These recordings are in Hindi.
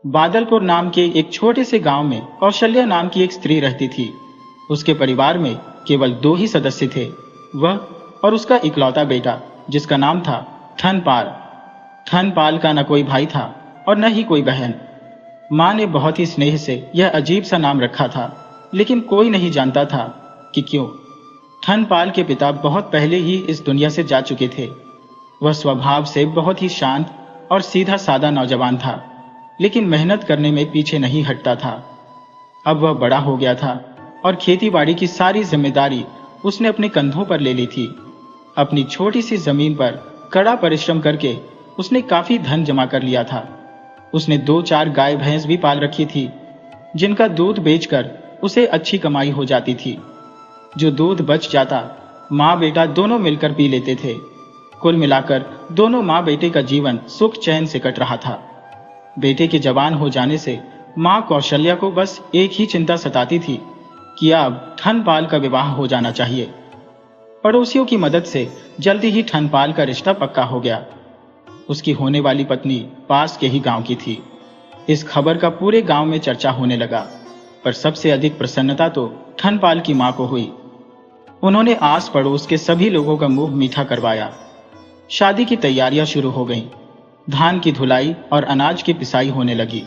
बादलपुर नाम के एक छोटे से गांव में कौशल्या नाम की एक स्त्री रहती थी। उसके परिवार में केवल 2 ही सदस्य थे, वह और उसका इकलौता बेटा, जिसका नाम था ठनपाल। ठनपाल का न कोई भाई था और न ही कोई बहन। माँ ने बहुत ही स्नेह से यह अजीब सा नाम रखा था, लेकिन कोई नहीं जानता था कि क्यों। ठनपाल के पिता बहुत पहले ही इस दुनिया से जा चुके थे। वह स्वभाव से बहुत ही शांत और सीधा साधा नौजवान था, लेकिन मेहनत करने में पीछे नहीं हटता था। अब वह बड़ा हो गया था और खेतीबाड़ी की सारी जिम्मेदारी उसने अपने कंधों पर ले ली थी। अपनी छोटी सी जमीन पर कड़ा परिश्रम करके उसने काफी धन जमा कर लिया था। उसने 2-4 गाय भैंस भी पाल रखी थी, जिनका दूध बेचकर उसे अच्छी कमाई हो जाती थी। जो दूध बच जाता माँ बेटा दोनों मिलकर पी लेते थे। कुल मिलाकर दोनों माँ बेटे का जीवन सुख चैन से कट रहा था। बेटे के जवान हो जाने से माँ कौशल्या को बस एक ही चिंता सताती थी कि अब ठनपाल का विवाह हो जाना चाहिए। पड़ोसियों की मदद से जल्दी ही ठनपाल का रिश्ता पक्का हो गया। उसकी होने वाली पत्नी पास के ही गांव की थी। इस खबर का पूरे गांव में चर्चा होने लगा, पर सबसे अधिक प्रसन्नता तो ठनपाल की मां को हुई। उन्होंने आस पड़ोस के सभी लोगों का मुंह मीठा करवाया। शादी की तैयारियां शुरू हो गईं। धान की धुलाई और अनाज की पिसाई होने लगी।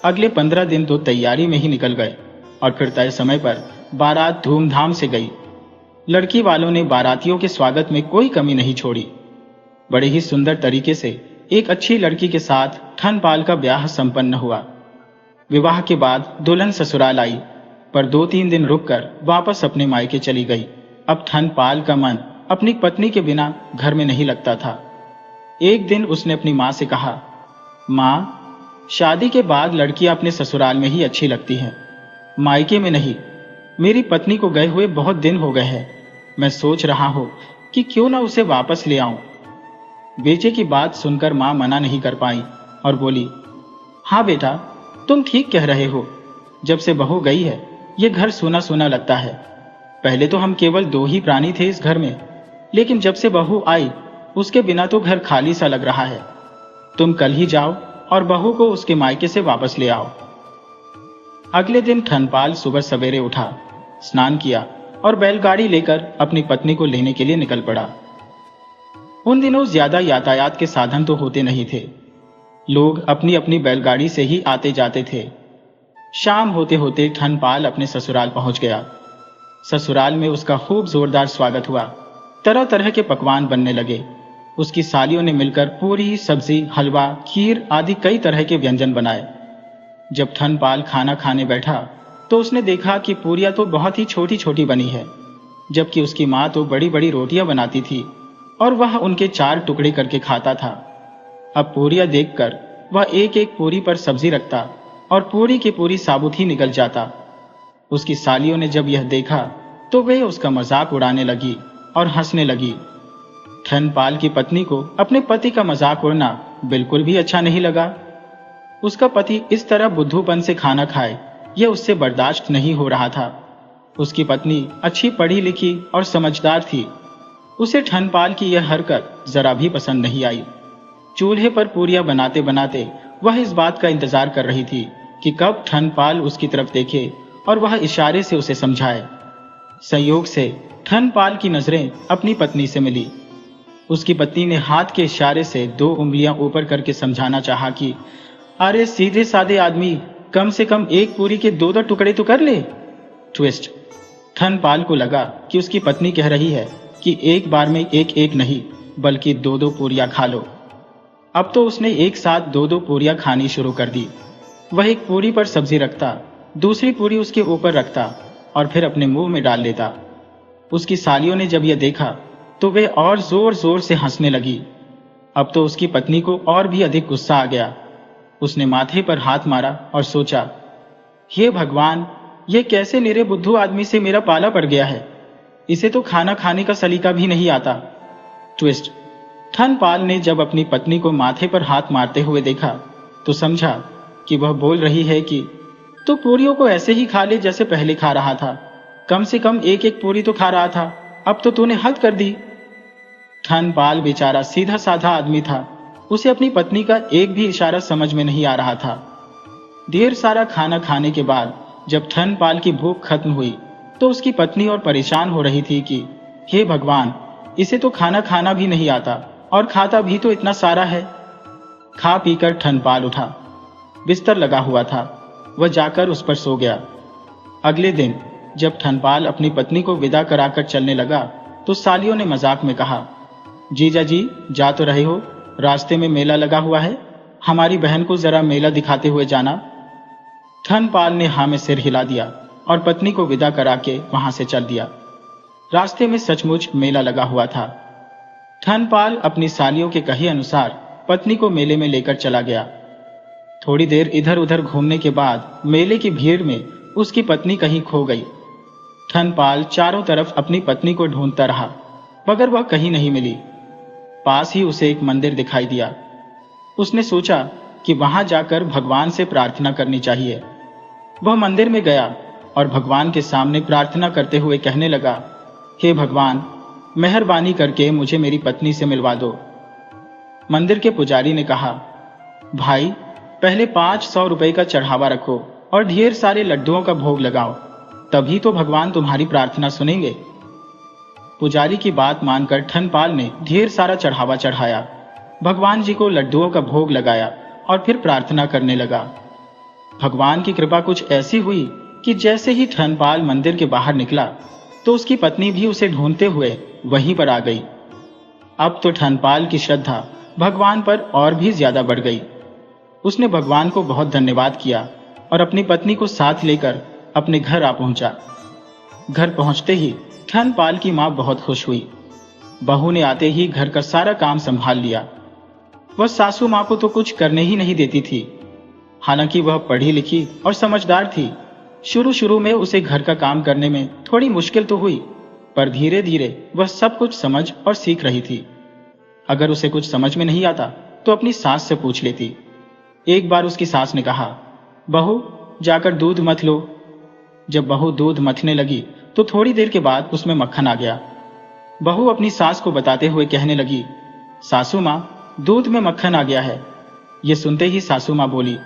अगले 15 दिन तो तैयारी में ही निकल गए और फिर तय समय पर बारात धूमधाम से गई। लड़की वालों ने बारातियों के स्वागत में कोई कमी नहीं छोड़ी। बड़े ही सुंदर तरीके से एक अच्छी लड़की के साथ ठनपाल का ब्याह संपन्न हुआ। विवाह के बाद दुल्हन ससुराल आई, पर 2-3 दिन रुककर वापस अपने मायके चली गई। अब ठनपाल का मन अपनी पत्नी के बिना घर में नहीं लगता था। एक दिन उसने अपनी माँ से कहा, माँ, शादी के बाद लड़कियां अपने ससुराल में ही अच्छी लगती हैं, मायके में नहीं। मेरी पत्नी को गए हुए बहुत दिन हो गए हैं। मैं सोच रहा हूं कि क्यों ना उसे वापस ले आऊं। बेटे की बात सुनकर माँ मना नहीं कर पाई और बोली, हाँ बेटा, तुम ठीक कह रहे हो। जब से बहू गई है ये घर सूना सूना लगता है। पहले तो हम केवल 2 ही प्राणी थे इस घर में, लेकिन जब से बहू आई उसके बिना तो घर खाली सा लग रहा है। तुम कल ही जाओ और बहू को उसके मायके से वापस ले आओ। अगले दिन ठनपाल सुबह सवेरे उठा, स्नान किया और बैलगाड़ी लेकर अपनी पत्नी को लेने के लिए निकल पड़ा। उन दिनों ज्यादा यातायात के साधन तो होते नहीं थे। लोग अपनी अपनी बैलगाड़ी से ही आते जाते थे। शाम होते होते ठनपाल अपने ससुराल पहुंच गया। ससुराल में उसका खूब जोरदार स्वागत हुआ। तरह तरह के पकवान बनने लगे। उसकी सालियों ने मिलकर पूरी, सब्जी, हलवा, खीर आदि कई तरह के व्यंजन बनाए। जब ठनपाल खाना खाने बैठा तो उसने देखा कि पूरियां तो बहुत ही छोटी छोटी बनी है, जबकि उसकी माँ तो बड़ी बड़ी रोटियां बनाती थी और वह उनके 4 टुकड़े करके खाता था। अब पूरियां देखकर वह एक एक पूरी पर सब्जी रखता और पूरी की पूरी साबुत ही निकल जाता। उसकी सालियों ने जब यह देखा तो वे उसका मजाक उड़ाने लगी और हंसने लगी। ठनपाल की पत्नी को अपने पति का मजाक उड़ना बिल्कुल भी अच्छा नहीं लगा। उसका पति इस तरह बुद्धूपन से खाना खाए, यह उससे बर्दाश्त नहीं हो रहा था। उसकी पत्नी अच्छी पढ़ी लिखी और समझदार थी। उसे ठनपाल की यह हरकत जरा भी पसंद नहीं आई। चूल्हे पर पूरियां बनाते बनाते वह इस बात का इंतजार कर रही थी कि कब ठनपाल उसकी तरफ देखे और वह इशारे से उसे समझाए। संयोग से ठनपाल की नजरें अपनी पत्नी से मिली। उसकी पत्नी ने हाथ के इशारे से 2 उंगलियां ऊपर करके समझाना चाहा कि अरे सीधे साधे आदमी, कम से कम एक पूरी के 2-2 टुकड़े तो कर ले। ट्विस्ट, ठनपाल को लगा कि उसकी पत्नी कह रही है कि एक बार में एक एक नहीं, बल्कि 2-2 पूरियां खा लो। अब तो उसने एक साथ 2-2 पूरियां खानी शुरू कर दी। वह एक पूरी पर सब्जी रखता, दूसरी पूरी उसके ऊपर रखता और फिर अपने मुंह में डाल लेता। उसकी सालियों ने जब यह देखा तो वे और जोर जोर से हंसने लगी। अब तो उसकी पत्नी को और भी अधिक गुस्सा आ गया। उसने माथे पर हाथ मारा और सोचा, हे भगवान, ये कैसे निरे बुद्धू आदमी से मेरा पाला पड़ गया है। इसे तो खाना खाने का सलीका भी नहीं आता। ट्विस्ट, ठनपाल ने जब अपनी पत्नी को माथे पर हाथ मारते हुए देखा तो समझा कि वह बोल रही है कि तो पूरियों को ऐसे ही खा ले जैसे पहले खा रहा था। कम से कम एक एक पूरी तो खा रहा था, अब तो तूने हद कर दी। ठनपाल बेचारा सीधा साधा आदमी था। उसे अपनी पत्नी का एक भी इशारा समझ में नहीं आ रहा था। ढेर सारा खाना खाने के बाद जब धनपाल की भूख खत्म हुई तो उसकी पत्नी और परेशान हो रही थी कि हे भगवान, इसे तो खाना खाना भी नहीं आता और खाता भी तो इतना सारा है। खा पीकर धनपाल उठा। बिस्तर लगा हुआ था, वह जाकर उस पर सो गया। अगले दिन जब धनपाल अपनी पत्नी को विदा कराकर चलने लगा तो सालियों ने मजाक में कहा, जीजा जी जा तो रहे हो, रास्ते में मेला लगा हुआ है, हमारी बहन को जरा मेला दिखाते हुए जाना। धनपाल ने हाँ में सिर हिला दिया और पत्नी को विदा करा के वहां से चल दिया। रास्ते में सचमुच मेला लगा हुआ था। धनपाल अपनी सालियों के कहे अनुसार पत्नी को मेले में लेकर चला गया। थोड़ी देर इधर उधर घूमने के बाद मेले की भीड़ में उसकी पत्नी कहीं खो गई। धनपाल चारों तरफ अपनी पत्नी को ढूंढता रहा मगर वह कहीं नहीं मिली। पास ही उसे एक मंदिर दिखाई दिया। उसने सोचा कि वहां जाकर भगवान से प्रार्थना करनी चाहिए। वह मंदिर में गया और भगवान के सामने प्रार्थना करते हुए कहने लगा, हे भगवान, मेहरबानी करके मुझे मेरी पत्नी से मिलवा दो। मंदिर के पुजारी ने कहा, भाई पहले 500 रुपए का चढ़ावा रखो और ढेर सारे लड्डुओं का भोग लगाओ, तभी तो भगवान तुम्हारी प्रार्थना सुनेंगे। पुजारी की बात मानकर धनपाल ने ढेर सारा चढ़ावा चढ़ाया, भगवान जी को लड्डुओं का भोग लगाया और फिर प्रार्थना करने लगा। भगवान की कृपा कुछ ऐसी हुई कि जैसे ही धनपाल मंदिर के बाहर निकला तो उसकी पत्नी भी उसे ढूंढते हुए वहीं पर आ गई। अब तो धनपाल की श्रद्धा भगवान पर और भी ज्यादा बढ़ गई। उसने भगवान को बहुत धन्यवाद किया और अपनी पत्नी को साथ लेकर अपने घर आ पहुंचा। घर पहुंचते ही धनपाल की मां बहुत खुश हुई। बहू ने आते ही घर का सारा काम संभाल लिया। वह सासू मां को तो कुछ करने ही नहीं देती थी। हालांकि वह पढ़ी लिखी और समझदार थी। शुरू शुरू में उसे घर का काम करने में थोड़ी मुश्किल तो हुई, पर धीरे धीरे वह सब कुछ समझ और सीख रही थी। अगर उसे कुछ समझ में नहीं आता तो अपनी सास से पूछ लेती। एक बार उसकी सास ने कहा, बहू जाकर दूध मथ लो। जब बहू दूध मथने लगी तो थोड़ी देर के बाद उसमें मक्खन आ गया। बहू अपनी सास को बताते हुए कहने लगी, सासू मां, दूध में मक्खन आ गया है। ये सुनते ही सासू मां बोली,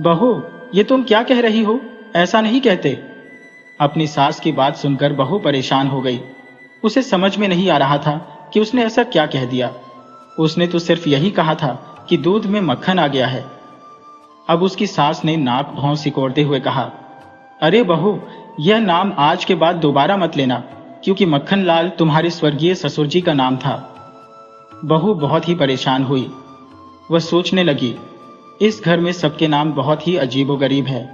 बहू ये तुम क्या कह रही हो, ऐसा नहीं कहते। अपनी सास की बात सुनकर बहू परेशान हो गई। उसे समझ में नहीं आ रहा था कि उसने ऐसा क्या कह दिया। उसने तो सिर्फ यही कहा था कि दूध में मक्खन आ गया है। अब उसकी सास ने नाक भौं सिकोड़ते हुए कहा, अरे बहू, यह नाम आज के बाद दोबारा मत लेना, क्योंकि मक्खन लाल तुम्हारे स्वर्गीय ससुर जी का नाम था। बहू बहुत ही परेशान हुई। वह सोचने लगी, इस घर में सबके नाम बहुत ही अजीबोगरीब है।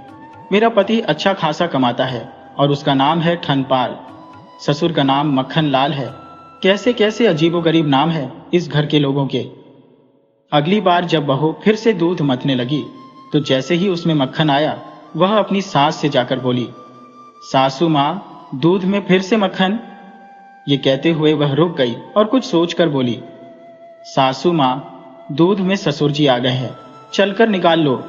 मेरा पति अच्छा खासा कमाता है और उसका नाम है धनपाल। ससुर का नाम मक्खन लाल है। कैसे कैसे अजीबोगरीब नाम है इस घर के लोगों के। अगली बार जब बहू फिर से दूध मथने लगी तो जैसे ही उसमें मक्खन आया, वह अपनी सास से जाकर बोली, सासू मां, दूध में फिर से मक्खन। ये कहते हुए वह रुक गई और कुछ सोचकर बोली, सासू मां, दूध में ससुर जी आ गए हैं, चलकर निकाल लो।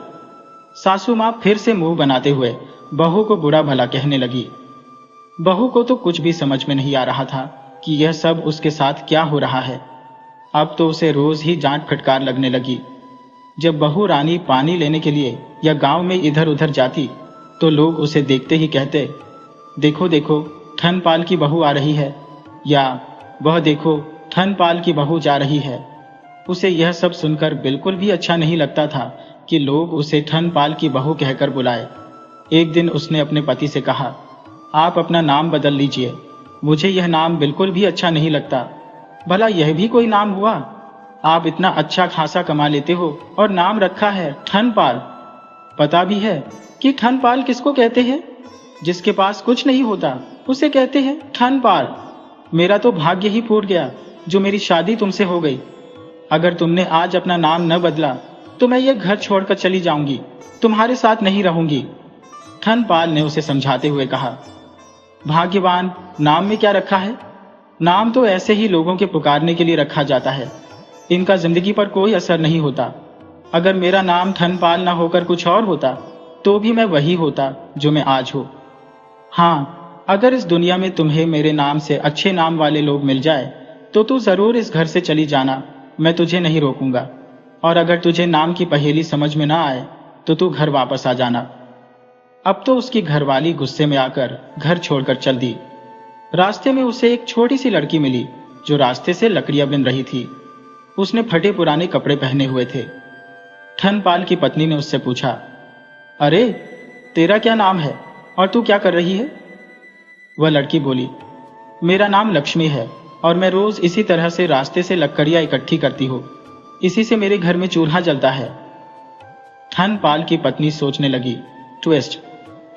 सासू मां फिर से मुंह बनाते हुए बहू को बुरा भला कहने लगी। बहू को तो कुछ भी समझ में नहीं आ रहा था कि यह सब उसके साथ क्या हो रहा है। अब तो उसे रोज ही डांट फटकार लगने लगी। जब बहू रानी पानी लेने के लिए या गांव में इधर उधर जाती तो लोग उसे देखते ही कहते, देखो देखो धनपाल की बहू आ रही है, या वह देखो धनपाल की बहू जा रही है। उसे यह सब सुनकर बिल्कुल भी अच्छा नहीं लगता था कि लोग उसे धनपाल की बहू कहकर बुलाए। एक दिन उसने अपने पति से कहा, आप अपना नाम बदल लीजिए, मुझे यह नाम बिल्कुल भी अच्छा नहीं लगता। भला यह भी कोई नाम हुआ? आप इतना अच्छा खासा कमा लेते हो और नाम रखा है धनपाल। पता भी है कि धनपाल किसको कहते हैं? जिसके पास कुछ नहीं होता उसे कहते हैं धनपाल। मेरा तो भाग्य ही फूट गया जो मेरी शादी तुमसे हो गई। अगर तुमने आज अपना नाम न बदला तो मैं ये घर छोड़कर चली जाऊंगी, तुम्हारे साथ नहीं रहूंगी। धनपाल ने उसे समझाते हुए कहा, भाग्यवान, नाम में क्या रखा है? नाम तो ऐसे ही लोगों के पुकारने के लिए रखा जाता है, इनका जिंदगी पर कोई असर नहीं होता। अगर मेरा नाम धनपाल ना होकर कुछ और होता तो भी मैं वही होता जो मैं आज हूं। हाँ, अगर इस दुनिया में तुम्हें मेरे नाम से अच्छे नाम वाले लोग मिल जाए तो तू जरूर इस घर से चली जाना, मैं तुझे नहीं रोकूंगा। और अगर तुझे नाम की पहेली समझ में ना आए तो तू घर वापस आ जाना। अब तो उसकी घरवाली गुस्से में आकर घर छोड़कर चल दी। रास्ते में उसे एक छोटी सी लड़की मिली जो रास्ते से लकड़ियां बिन रही थी। उसने फटे पुराने कपड़े पहने हुए थे। ठनपाल की पत्नी ने उससे पूछा, अरे तेरा क्या नाम है और तू क्या कर रही है? वह लड़की बोली, मेरा नाम लक्ष्मी है और मैं रोज इसी तरह से रास्ते से लकड़ियां इकट्ठी करती हूँ। इसी से मेरे घर में चूल्हा जलता है। ठनपाल की पत्नी सोचने लगी, ट्विस्ट,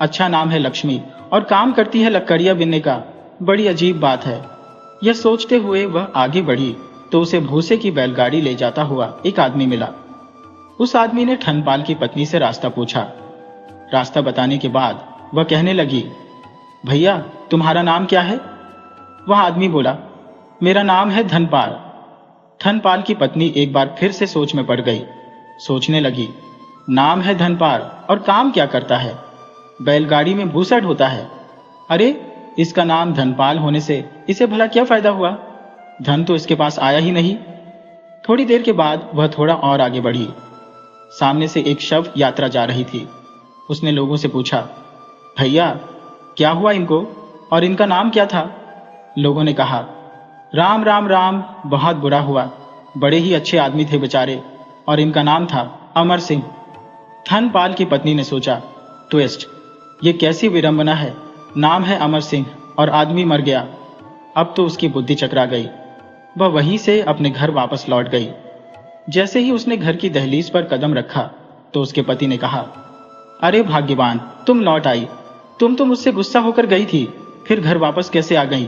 अच्छा नाम है लक्ष्मी और काम करती है लकड़ियां बिनने का, बड़ी अजीब बात है। यह सोचते हुए वह आगे बढ़ी तो उसे भूसे की बैलगाड़ी ले जाता हुआ एक आदमी मिला। उस आदमी ने ठनपाल की पत्नी से रास्ता पूछा। रास्ता बताने के बाद वह कहने लगी, भैया तुम्हारा नाम क्या है? वह आदमी बोला, मेरा नाम है धनपाल। धनपाल की पत्नी एक बार फिर से सोच में पड़ गई। सोचने लगी, नाम है धनपाल और काम क्या करता है? बैलगाड़ी में भूसा ढोता है। अरे इसका नाम धनपाल होने से इसे भला क्या फायदा हुआ? धन तो इसके पास आया ही नहीं। थोड़ी देर के बाद वह थोड़ा और आगे बढ़ी। सामने से एक शव यात्रा जा रही थी। उसने लोगों से पूछा, भैया क्या हुआ इनको और इनका नाम क्या था? लोगों ने कहा, राम राम राम, बहुत बुरा हुआ, बड़े ही अच्छे आदमी थे बेचारे और इनका नाम था अमर सिंह। धनपाल की पत्नी ने सोचा, ट्विस्ट, ये कैसी विडंबना है, नाम है अमर सिंह और आदमी मर गया। अब तो उसकी बुद्धि चकरा गई। वह वहीं से अपने घर वापस लौट गई। जैसे ही उसने घर की दहलीज पर कदम रखा तो उसके पति ने कहा, अरे भाग्यवान, तुम लौट आई। तुम तो मुझसे गुस्सा होकर गई थी, फिर घर वापस कैसे आ गई?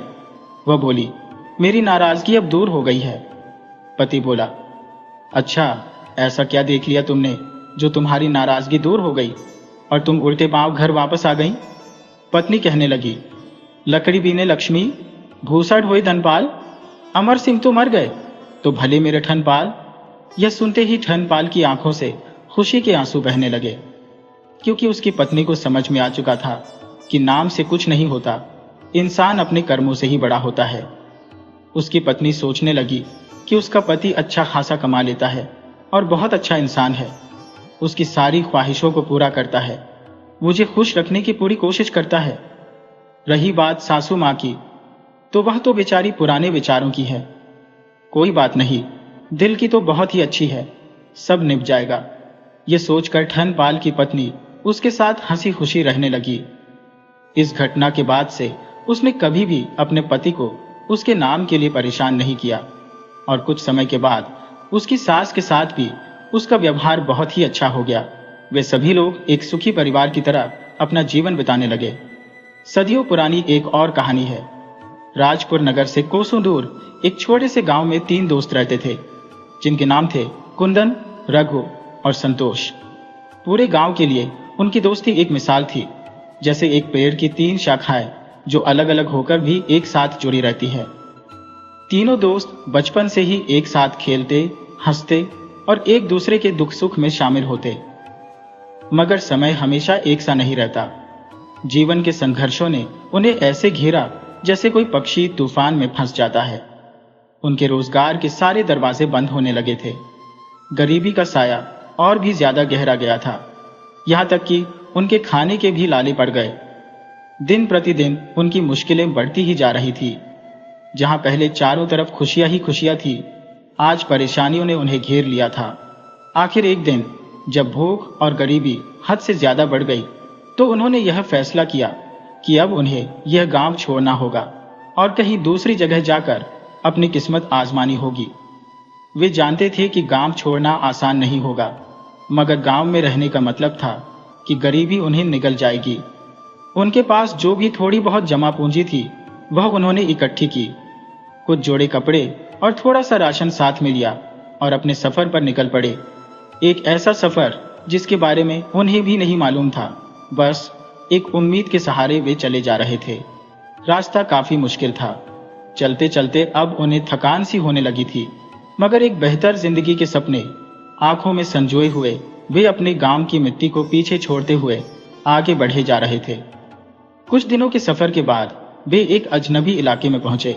वह बोली, मेरी नाराजगी अब दूर हो गई है। पति बोला, अच्छा ऐसा क्या देख लिया तुमने जो तुम्हारी नाराजगी दूर हो गई और तुम उल्टे पांव घर वापस आ गई? पत्नी कहने लगी, लकड़ी बीने लक्ष्मी, भूसा ढोए धनपाल, अमर सिंह तो मर गए, तो भले मेरे ठनपाल। यह सुनते ही ठनपाल की आंखों से खुशी के आंसू बहने लगे, क्योंकि उसकी पत्नी को समझ में आ चुका था कि नाम से कुछ नहीं होता, इंसान अपने कर्मों से ही बड़ा होता है। उसकी पत्नी सोचने लगी कि उसका पति अच्छा खासा कमा लेता है और बहुत अच्छा इंसान है, उसकी सारी ख्वाहिशों को पूरा करता है, मुझे खुश रखने की पूरी कोशिश करता है। रही बात सासू माँ की, तो वह तो बेचारी पुराने विचारों की है। कोई बात नहीं, दिल की तो बहुत ही अच्छी है, सब निभ जाएगा। ये सोचकर ठनपाल की पत्नी उसके साथ हंसी खुशी रहने लगी। इस घटना के बाद से उसने कभी भी अपने पति को उसके नाम के लिए परेशान नहीं किया और कुछ समय के बाद उसकी सास के साथ भी उसका व्यवहार बहुत ही अच्छा हो गया। वे सभी लोग एक सुखी परिवार की तरह अपना जीवन बिताने लगे। सदियों पुरानी एक और कहानी है। राजपुर नगर से कोसों दूर एक छोटे से गांव में 3 दोस्त रहते थे, जिनके नाम थे कुंदन, रघु और संतोष। पूरे गांव के लिए उनकी दोस्ती एक मिसाल थी, जैसे एक पेड़ की 3 शाखाएं जो अलग अलग होकर भी एक साथ जुड़ी रहती है। तीनों दोस्त बचपन से ही एक साथ खेलते, हंसते और एक दूसरे के दुख सुख में शामिल होते। मगर समय हमेशा एक सा नहीं रहता। जीवन के संघर्षों ने उन्हें ऐसे घेरा जैसे कोई पक्षी तूफान में फंस जाता है। उनके रोजगार के सारे दरवाजे बंद होने लगे थे। गरीबी का साया और भी ज्यादा गहरा गया था, यहां तक कि उनके खाने के भी लाले पड़ गए। दिन प्रतिदिन उनकी मुश्किलें बढ़ती ही जा रही थी। जहां पहले चारों तरफ खुशियां ही खुशियां थी, आज परेशानियों ने उन्हें घेर लिया था। आखिर एक दिन जब भूख और गरीबी हद से ज्यादा बढ़ गई, तो उन्होंने यह फैसला किया कि अब उन्हें यह गांव छोड़ना होगा और कहीं दूसरी जगह जाकर अपनी किस्मत आजमानी होगी। वे जानते थे कि गांव छोड़ना आसान नहीं होगा, मगर गांव में रहने का मतलब था कि गरीबी उन्हें निगल जाएगी। उनके पास जो भी थोड़ी बहुत जमा पूंजी थी, वह उन्होंने इकट्ठी की। कुछ जोड़े कपड़े और थोड़ा सा राशन साथ में लिया और अपने सफर पर निकल पड़े। एक ऐसा सफर जिसके बारे में उन्हें भी नहीं मालूम था, बस एक उम्मीद के सहारे वे चले जा रहे थे। रास्ता काफी मुश्किल था। चलते चलते अब उन्हें थकान सी होने लगी थी, मगर एक बेहतर जिंदगी के सपने आंखों में संजोए हुए वे अपने गांव की मिट्टी को पीछे छोड़ते हुए आगे बढ़े जा रहे थे। कुछ दिनों के सफर के बाद वे एक अजनबी इलाके में पहुंचे,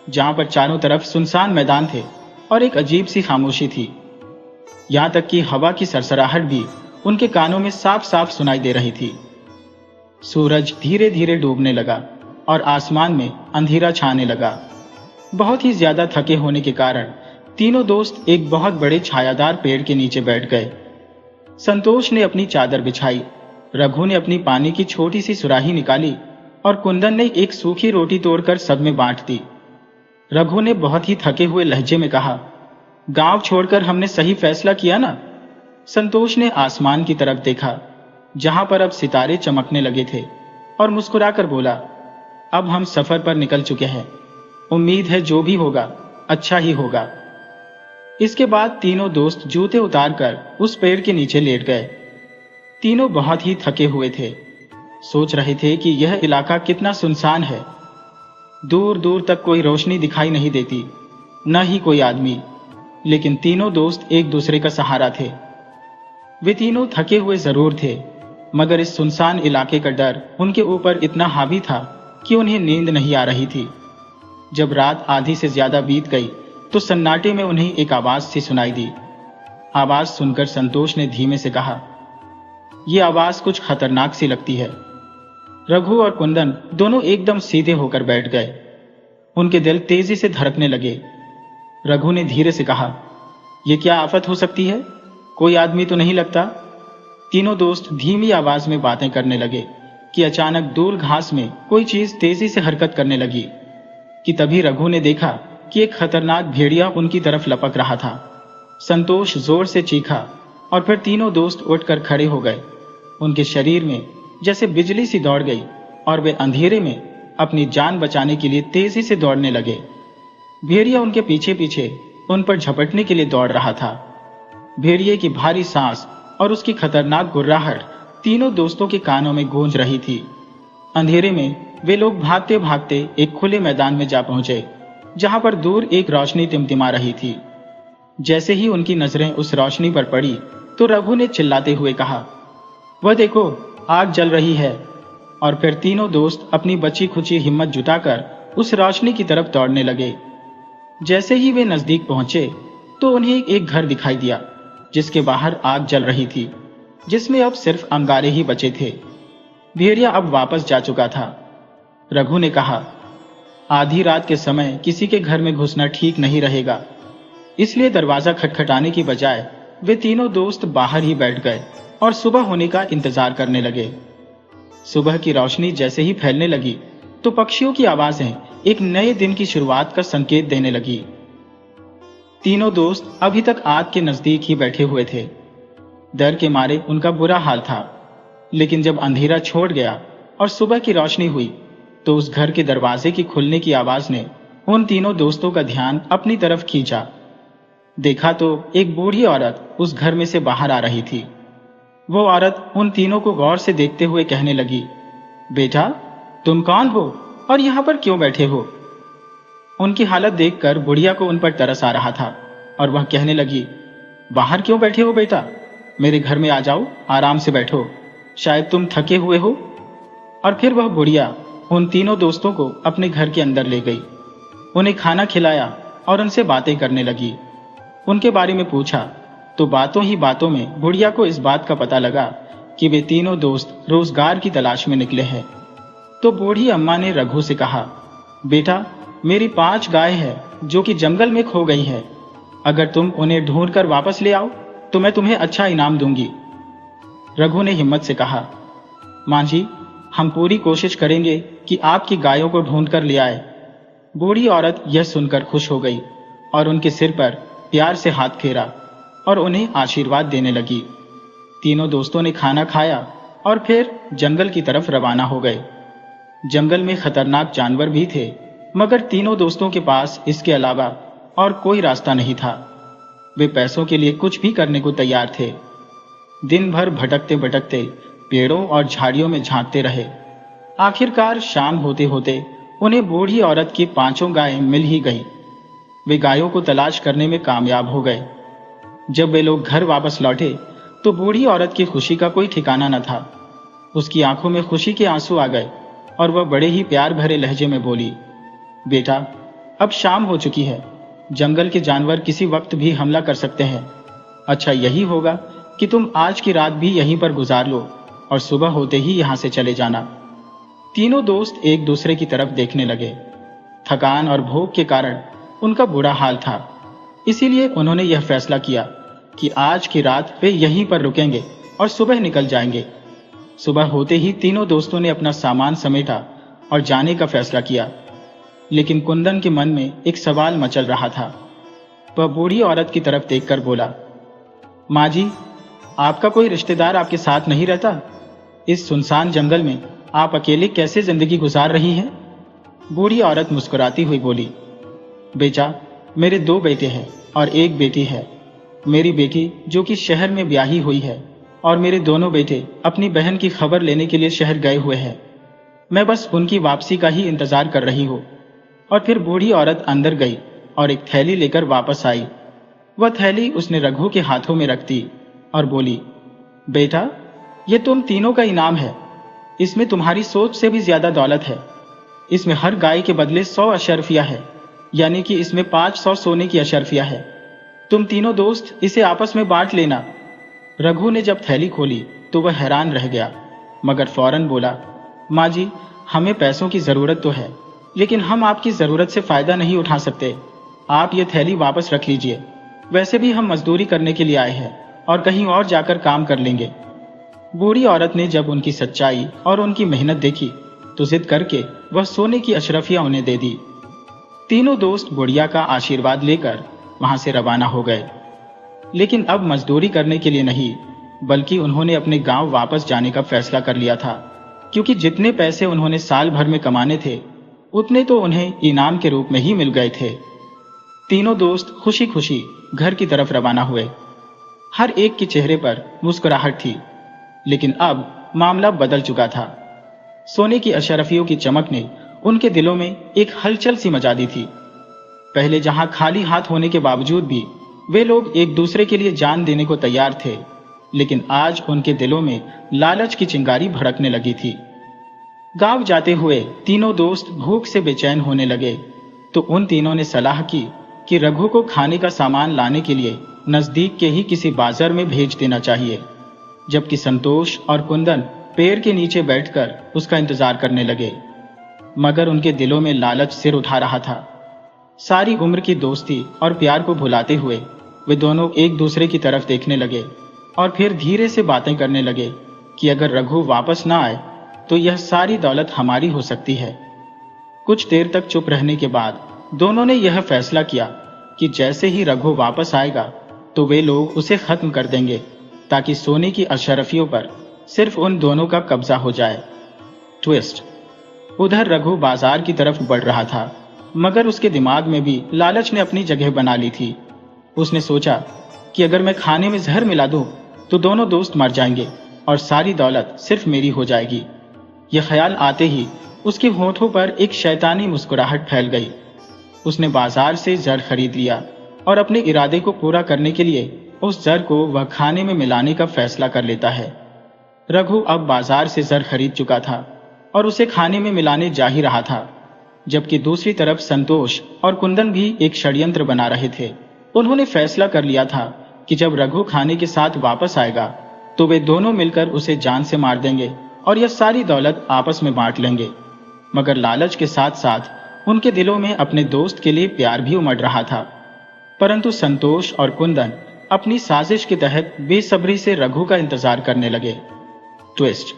जहां पर चारों तरफ सुनसान मैदान थे और एक अजीब सी खामोशी थी। यहां तक कि हवा की सरसराहट भी उनके कानों में साफ साफ सुनाई दे रही थी। सूरज धीरे धीरे डूबने लगा और आसमान में अंधेरा छाने लगा। बहुत ही ज्यादा थके होने के कारण तीनों दोस्त एक बहुत बड़े छायादार पेड़ के नीचे बैठ गए। संतोष ने अपनी चादर बिछाई, रघु ने अपनी पानी की छोटी सी सुराही निकाली और कुंदन ने एक सूखी रोटी तोड़कर सब में बांट दी। रघु ने बहुत ही थके हुए लहजे में कहा, गांव छोड़कर हमने सही फैसला किया ना? संतोष ने आसमान की तरफ देखा जहां पर अब सितारे चमकने लगे थे और मुस्कुराकर बोला, अब हम सफर पर निकल चुके हैं। उम्मीद है जो भी होगा अच्छा ही होगा। इसके बाद तीनों दोस्त जूते उतारकर उस पेड़ के नीचे लेट गए। तीनों बहुत ही थके हुए थे। सोच रहे थे कि यह इलाका कितना सुनसान है। दूर दूर तक कोई रोशनी दिखाई नहीं देती, न ही कोई आदमी। लेकिन तीनों दोस्त एक दूसरे का सहारा थे। वे तीनों थके हुए जरूर थे, मगर इस सुनसान इलाके का डर उनके ऊपर इतना हावी था कि उन्हें नींद नहीं आ रही थी। जब रात आधी से ज्यादा बीत गई तो सन्नाटे में उन्हें एक आवाज सी सुनाई दी। आवाज सुनकर संतोष ने धीमे से कहा, यह आवाज कुछ खतरनाक सी लगती है। रघु और कुंदन दोनों एकदम सीधे होकर बैठ गए। उनके दिल तेजी से धड़कने लगे। रघु ने धीरे से कहा, यह क्या आफत हो सकती है? कोई आदमी तो नहीं लगता? तीनों दोस्त धीमी आवाज में बातें करने लगे कि अचानक दूर घास में कोई चीज तेजी से हरकत करने लगी कि तभी रघु ने देखा कि एक खतरनाक भेड़िया उनकी तरफ लपक रहा था। संतोष जोर से चीखा और फिर तीनों दोस्त उठकर खड़े हो गए। उनके शरीर में जैसे बिजली सी दौड़ गई और वे अंधेरे में अपनी जान बचाने के लिए तेजी से दौड़ने लगे। भेड़िया उनके पीछे पीछे उन पर झपटने के लिए दौड़ रहा था। भेड़िए की भारी सांस और उसकी खतरनाक गुर्राहट तीनों दोस्तों के कानों में गूंज रही थी। अंधेरे में वे लोग भागते भागते एक खुले मैदान में जा पहुंचे जहां पर दूर एक रोशनी टिमटिमा रही थी। जैसे ही उनकी नजरें उस रोशनी पर पड़ी तो रघु ने चिल्लाते हुए कहा, वह देखो, आग जल रही है। और फिर तीनों दोस्त अपनी बची खुची हिम्मत जुटाकर उस रोशनी की तरफ दौड़ने लगे। जैसे ही वे नजदीक पहुंचे तो उन्हें एक घर दिखाई दिया जिसके बाहर आग जल रही थी, जिसमें अब सिर्फ अंगारे ही बचे थे। भेड़िया अब वापस जा चुका था। रघु ने कहा, आधी रात के समय किसी के घर में घुसना ठीक नहीं रहेगा, इसलिए दरवाजा खटखटाने की बजाय वे तीनों दोस्त बाहर ही बैठ गए और सुबह होने का इंतजार करने लगे। सुबह की रोशनी जैसे ही फैलने लगी तो पक्षियों की आवाजें एक नए दिन की शुरुआत का संकेत देने लगी। तीनों दोस्त अभी तक आग के नजदीक ही बैठे हुए थे। डर के मारे उनका बुरा हाल था। लेकिन जब अंधेरा छोड़ गया और सुबह की रोशनी हुई तो उस घर के दरवाजे की खुलने की आवाज ने उन तीनों दोस्तों का ध्यान अपनी तरफ खींचा। देखा तो एक बूढ़ी औरत उस घर में से बाहर आ रही थी। वो औरत उन तीनों को गौर से देखते हुए कहने लगी, बेटा, तुम कौन हो और यहाँ पर क्यों बैठे हो? उनकी हालत देखकर बुढ़िया को उन पर तरस आ रहा था और वह कहने लगी, बाहर क्यों बैठे हो बेटा? मेरे घर में आ जाओ, आराम से बैठो, शायद तुम थके हुए हो। और फिर वह बुढ़िया उन तीनों दोस्तों को अपने घर के अंदर ले गई, उन्हें खाना खिलाया और उनसे बातें करने लगी। उनके बारे में पूछा तो बातों ही बातों में बुढ़िया को इस बात का पता लगा कि वे तीनों दोस्त रोजगार की तलाश में निकले हैं। तो बूढ़ी अम्मा ने रघु से कहा, बेटा, मेरी 5 गाय है जो कि जंगल में खो गई है। अगर तुम उन्हें ढूंढकर वापस ले आओ तो मैं तुम्हें अच्छा इनाम दूंगी। रघु ने हिम्मत से कहा, मां जी, हम पूरी कोशिश करेंगे कि आपकी गायों को ढूंढकर ले आए। बूढ़ी औरत यह सुनकर खुश हो गई और उनके सिर पर प्यार से हाथ फेरा और उन्हें आशीर्वाद देने लगी। तीनों दोस्तों ने खाना खाया और फिर जंगल की तरफ रवाना हो गए। जंगल में खतरनाक जानवर भी थे, मगर तीनों दोस्तों के पास इसके अलावा और कोई रास्ता नहीं था। वे पैसों के लिए कुछ भी करने को तैयार थे। दिन भर भटकते भटकते पेड़ों और झाड़ियों में झांकते रहे। आखिरकार शाम होते होते उन्हें बूढ़ी औरत की 5 गायें मिल ही गईं। वे गायों को तलाश करने में कामयाब हो गए। जब वे लोग घर वापस लौटे तो बूढ़ी औरत की खुशी का कोई ठिकाना न था। उसकी आंखों में खुशी के आंसू आ गए और वह बड़े ही प्यार भरे लहजे में बोली, बेटा, अब शाम हो चुकी है। जंगल के जानवर किसी वक्त भी हमला कर सकते हैं। अच्छा यही होगा कि तुम आज की रात भी यहीं पर गुजार लो और सुबह होते ही यहां से चले जाना। तीनों दोस्त एक दूसरे की तरफ देखने लगे। थकान और भूख के कारण उनका बुरा हाल था, इसीलिए उन्होंने यह फैसला किया कि आज की रात वे यहीं पर रुकेंगे और सुबह निकल जाएंगे। सुबह होते ही तीनों दोस्तों ने अपना सामान समेटा और जाने का फैसला किया। लेकिन कुंदन के मन में एक सवाल मचल रहा था। वह बूढ़ी औरत की तरफ देखकर बोला, माँ जी, आपका कोई रिश्तेदार आपके साथ नहीं रहता? इस सुनसान जंगल में आप अकेले कैसे जिंदगी गुजार रही हैं? बूढ़ी औरत मुस्कुराती हुई बोली, बेटा, मेरे 2 बेटे हैं और 1 बेटी है। मेरी बेटी जो कि शहर में ब्याही हुई है और मेरे दोनों बेटे अपनी बहन की खबर लेने के लिए शहर गए हुए हैं। मैं बस उनकी वापसी का ही इंतजार कर रही हूँ। और फिर बूढ़ी औरत अंदर गई और एक थैली लेकर वापस आई। वह थैली उसने रघु के हाथों में रख दी और बोली, बेटा, ये तुम तीनों का इनाम है। इसमें तुम्हारी सोच से भी ज्यादा दौलत है। इसमें हर गाय के बदले 100 अशर्फिया है, यानी कि इसमें 500 सोने की अशर्फिया है। तुम तीनों दोस्त इसे आपस में बांट लेना। रघु ने जब थैली खोली तो वह हैरान रह गया, मगर फौरन बोला, माँ जी, हमें पैसों की जरूरत तो है, लेकिन हम आपकी जरूरत से फायदा नहीं उठा सकते। आप ये थैली वापस रख लीजिए। वैसे भी हम मजदूरी करने के लिए आए हैं और कहीं और जाकर काम कर लेंगे। बूढ़ी औरत ने जब उनकी सच्चाई और उनकी मेहनत देखी तो जिद करके वह सोने की अशरफियां उन्हें दे दी। तीनों दोस्त बुढ़िया का आशीर्वाद लेकर वहां से रवाना हो गए। लेकिन अब मजदूरी करने के लिए नहीं, बल्कि उन्होंने अपने गांव वापस जाने का फैसला कर लिया था, क्योंकि जितने पैसे उन्होंने साल भर में कमाने थे उतने तो उन्हें इनाम के रूप में ही मिल गए थे। तीनों दोस्त खुशी खुशी घर की तरफ रवाना हुए। हर एक के चेहरे पर मुस्कुराहट थी, लेकिन अब मामला बदल चुका था। सोने की अशरफियों की चमक ने उनके दिलों में एक हलचल सी मचा दी थी। पहले जहां खाली हाथ होने के बावजूद भी वे लोग एक दूसरे के लिए जान देने को तैयार थे, लेकिन आज उनके दिलों में लालच की चिंगारी भड़कने लगी थी। गांव जाते हुए तीनों दोस्त भूख से बेचैन होने लगे, तो उन तीनों ने सलाह की कि रघु को खाने का सामान लाने के लिए नजदीक के ही किसी बाजार में भेज देना चाहिए, जबकि संतोष और कुंदन पेड़ के नीचे बैठकर उसका इंतजार करने लगे। मगर उनके दिलों में लालच सिर उठा रहा था। सारी उम्र की दोस्ती और प्यार को भुलाते हुए वे दोनों एक दूसरे की तरफ देखने लगे और फिर धीरे से बातें करने लगे कि अगर रघु वापस ना आए तो यह सारी दौलत हमारी हो सकती है। कुछ देर तक चुप रहने के बाद दोनों ने यह फैसला किया कि जैसे ही रघु वापस आएगा तो वे लोग उसे खत्म कर देंगे, ताकि सोने की अशरफियों पर सिर्फ उन दोनों का कब्जा हो जाए। ट्विस्ट। उधर रघु बाजार की तरफ बढ़ रहा था, मगर उसके दिमाग में भी लालच ने अपनी जगह बना ली थी। उसने सोचा कि अगर मैं खाने में जहर मिला दूं तो दोनों दोस्त मर जाएंगे और सारी दौलत सिर्फ मेरी हो जाएगी। यह ख्याल आते ही उसके होठों पर एक शैतानी मुस्कुराहट फैल गई। उसने बाजार से जर खरीद लिया और अपने इरादे को पूरा करने के लिए उस जर को वह खाने में मिलाने का फैसला कर लेता है। रघु अब बाजार से जर खरीद चुका था और उसे खाने में मिलाने जा ही रहा था, जबकि दूसरी तरफ संतोष और कुंदन भी एक षड्यंत्र बना रहे थे। उन्होंने फैसला कर लिया था कि जब रघु खाने के साथ वापस आएगा तो वे दोनों मिलकर उसे जान से मार देंगे और यह सारी दौलत आपस में बांट लेंगे। मगर लालच के साथ साथ उनके दिलों में अपने दोस्त के लिए प्यार भी उमड़ रहा था। परंतु संतोष और कुंदन अपनी साजिश के तहत बेसब्री से रघु का इंतजार करने लगे। ट्विस्ट।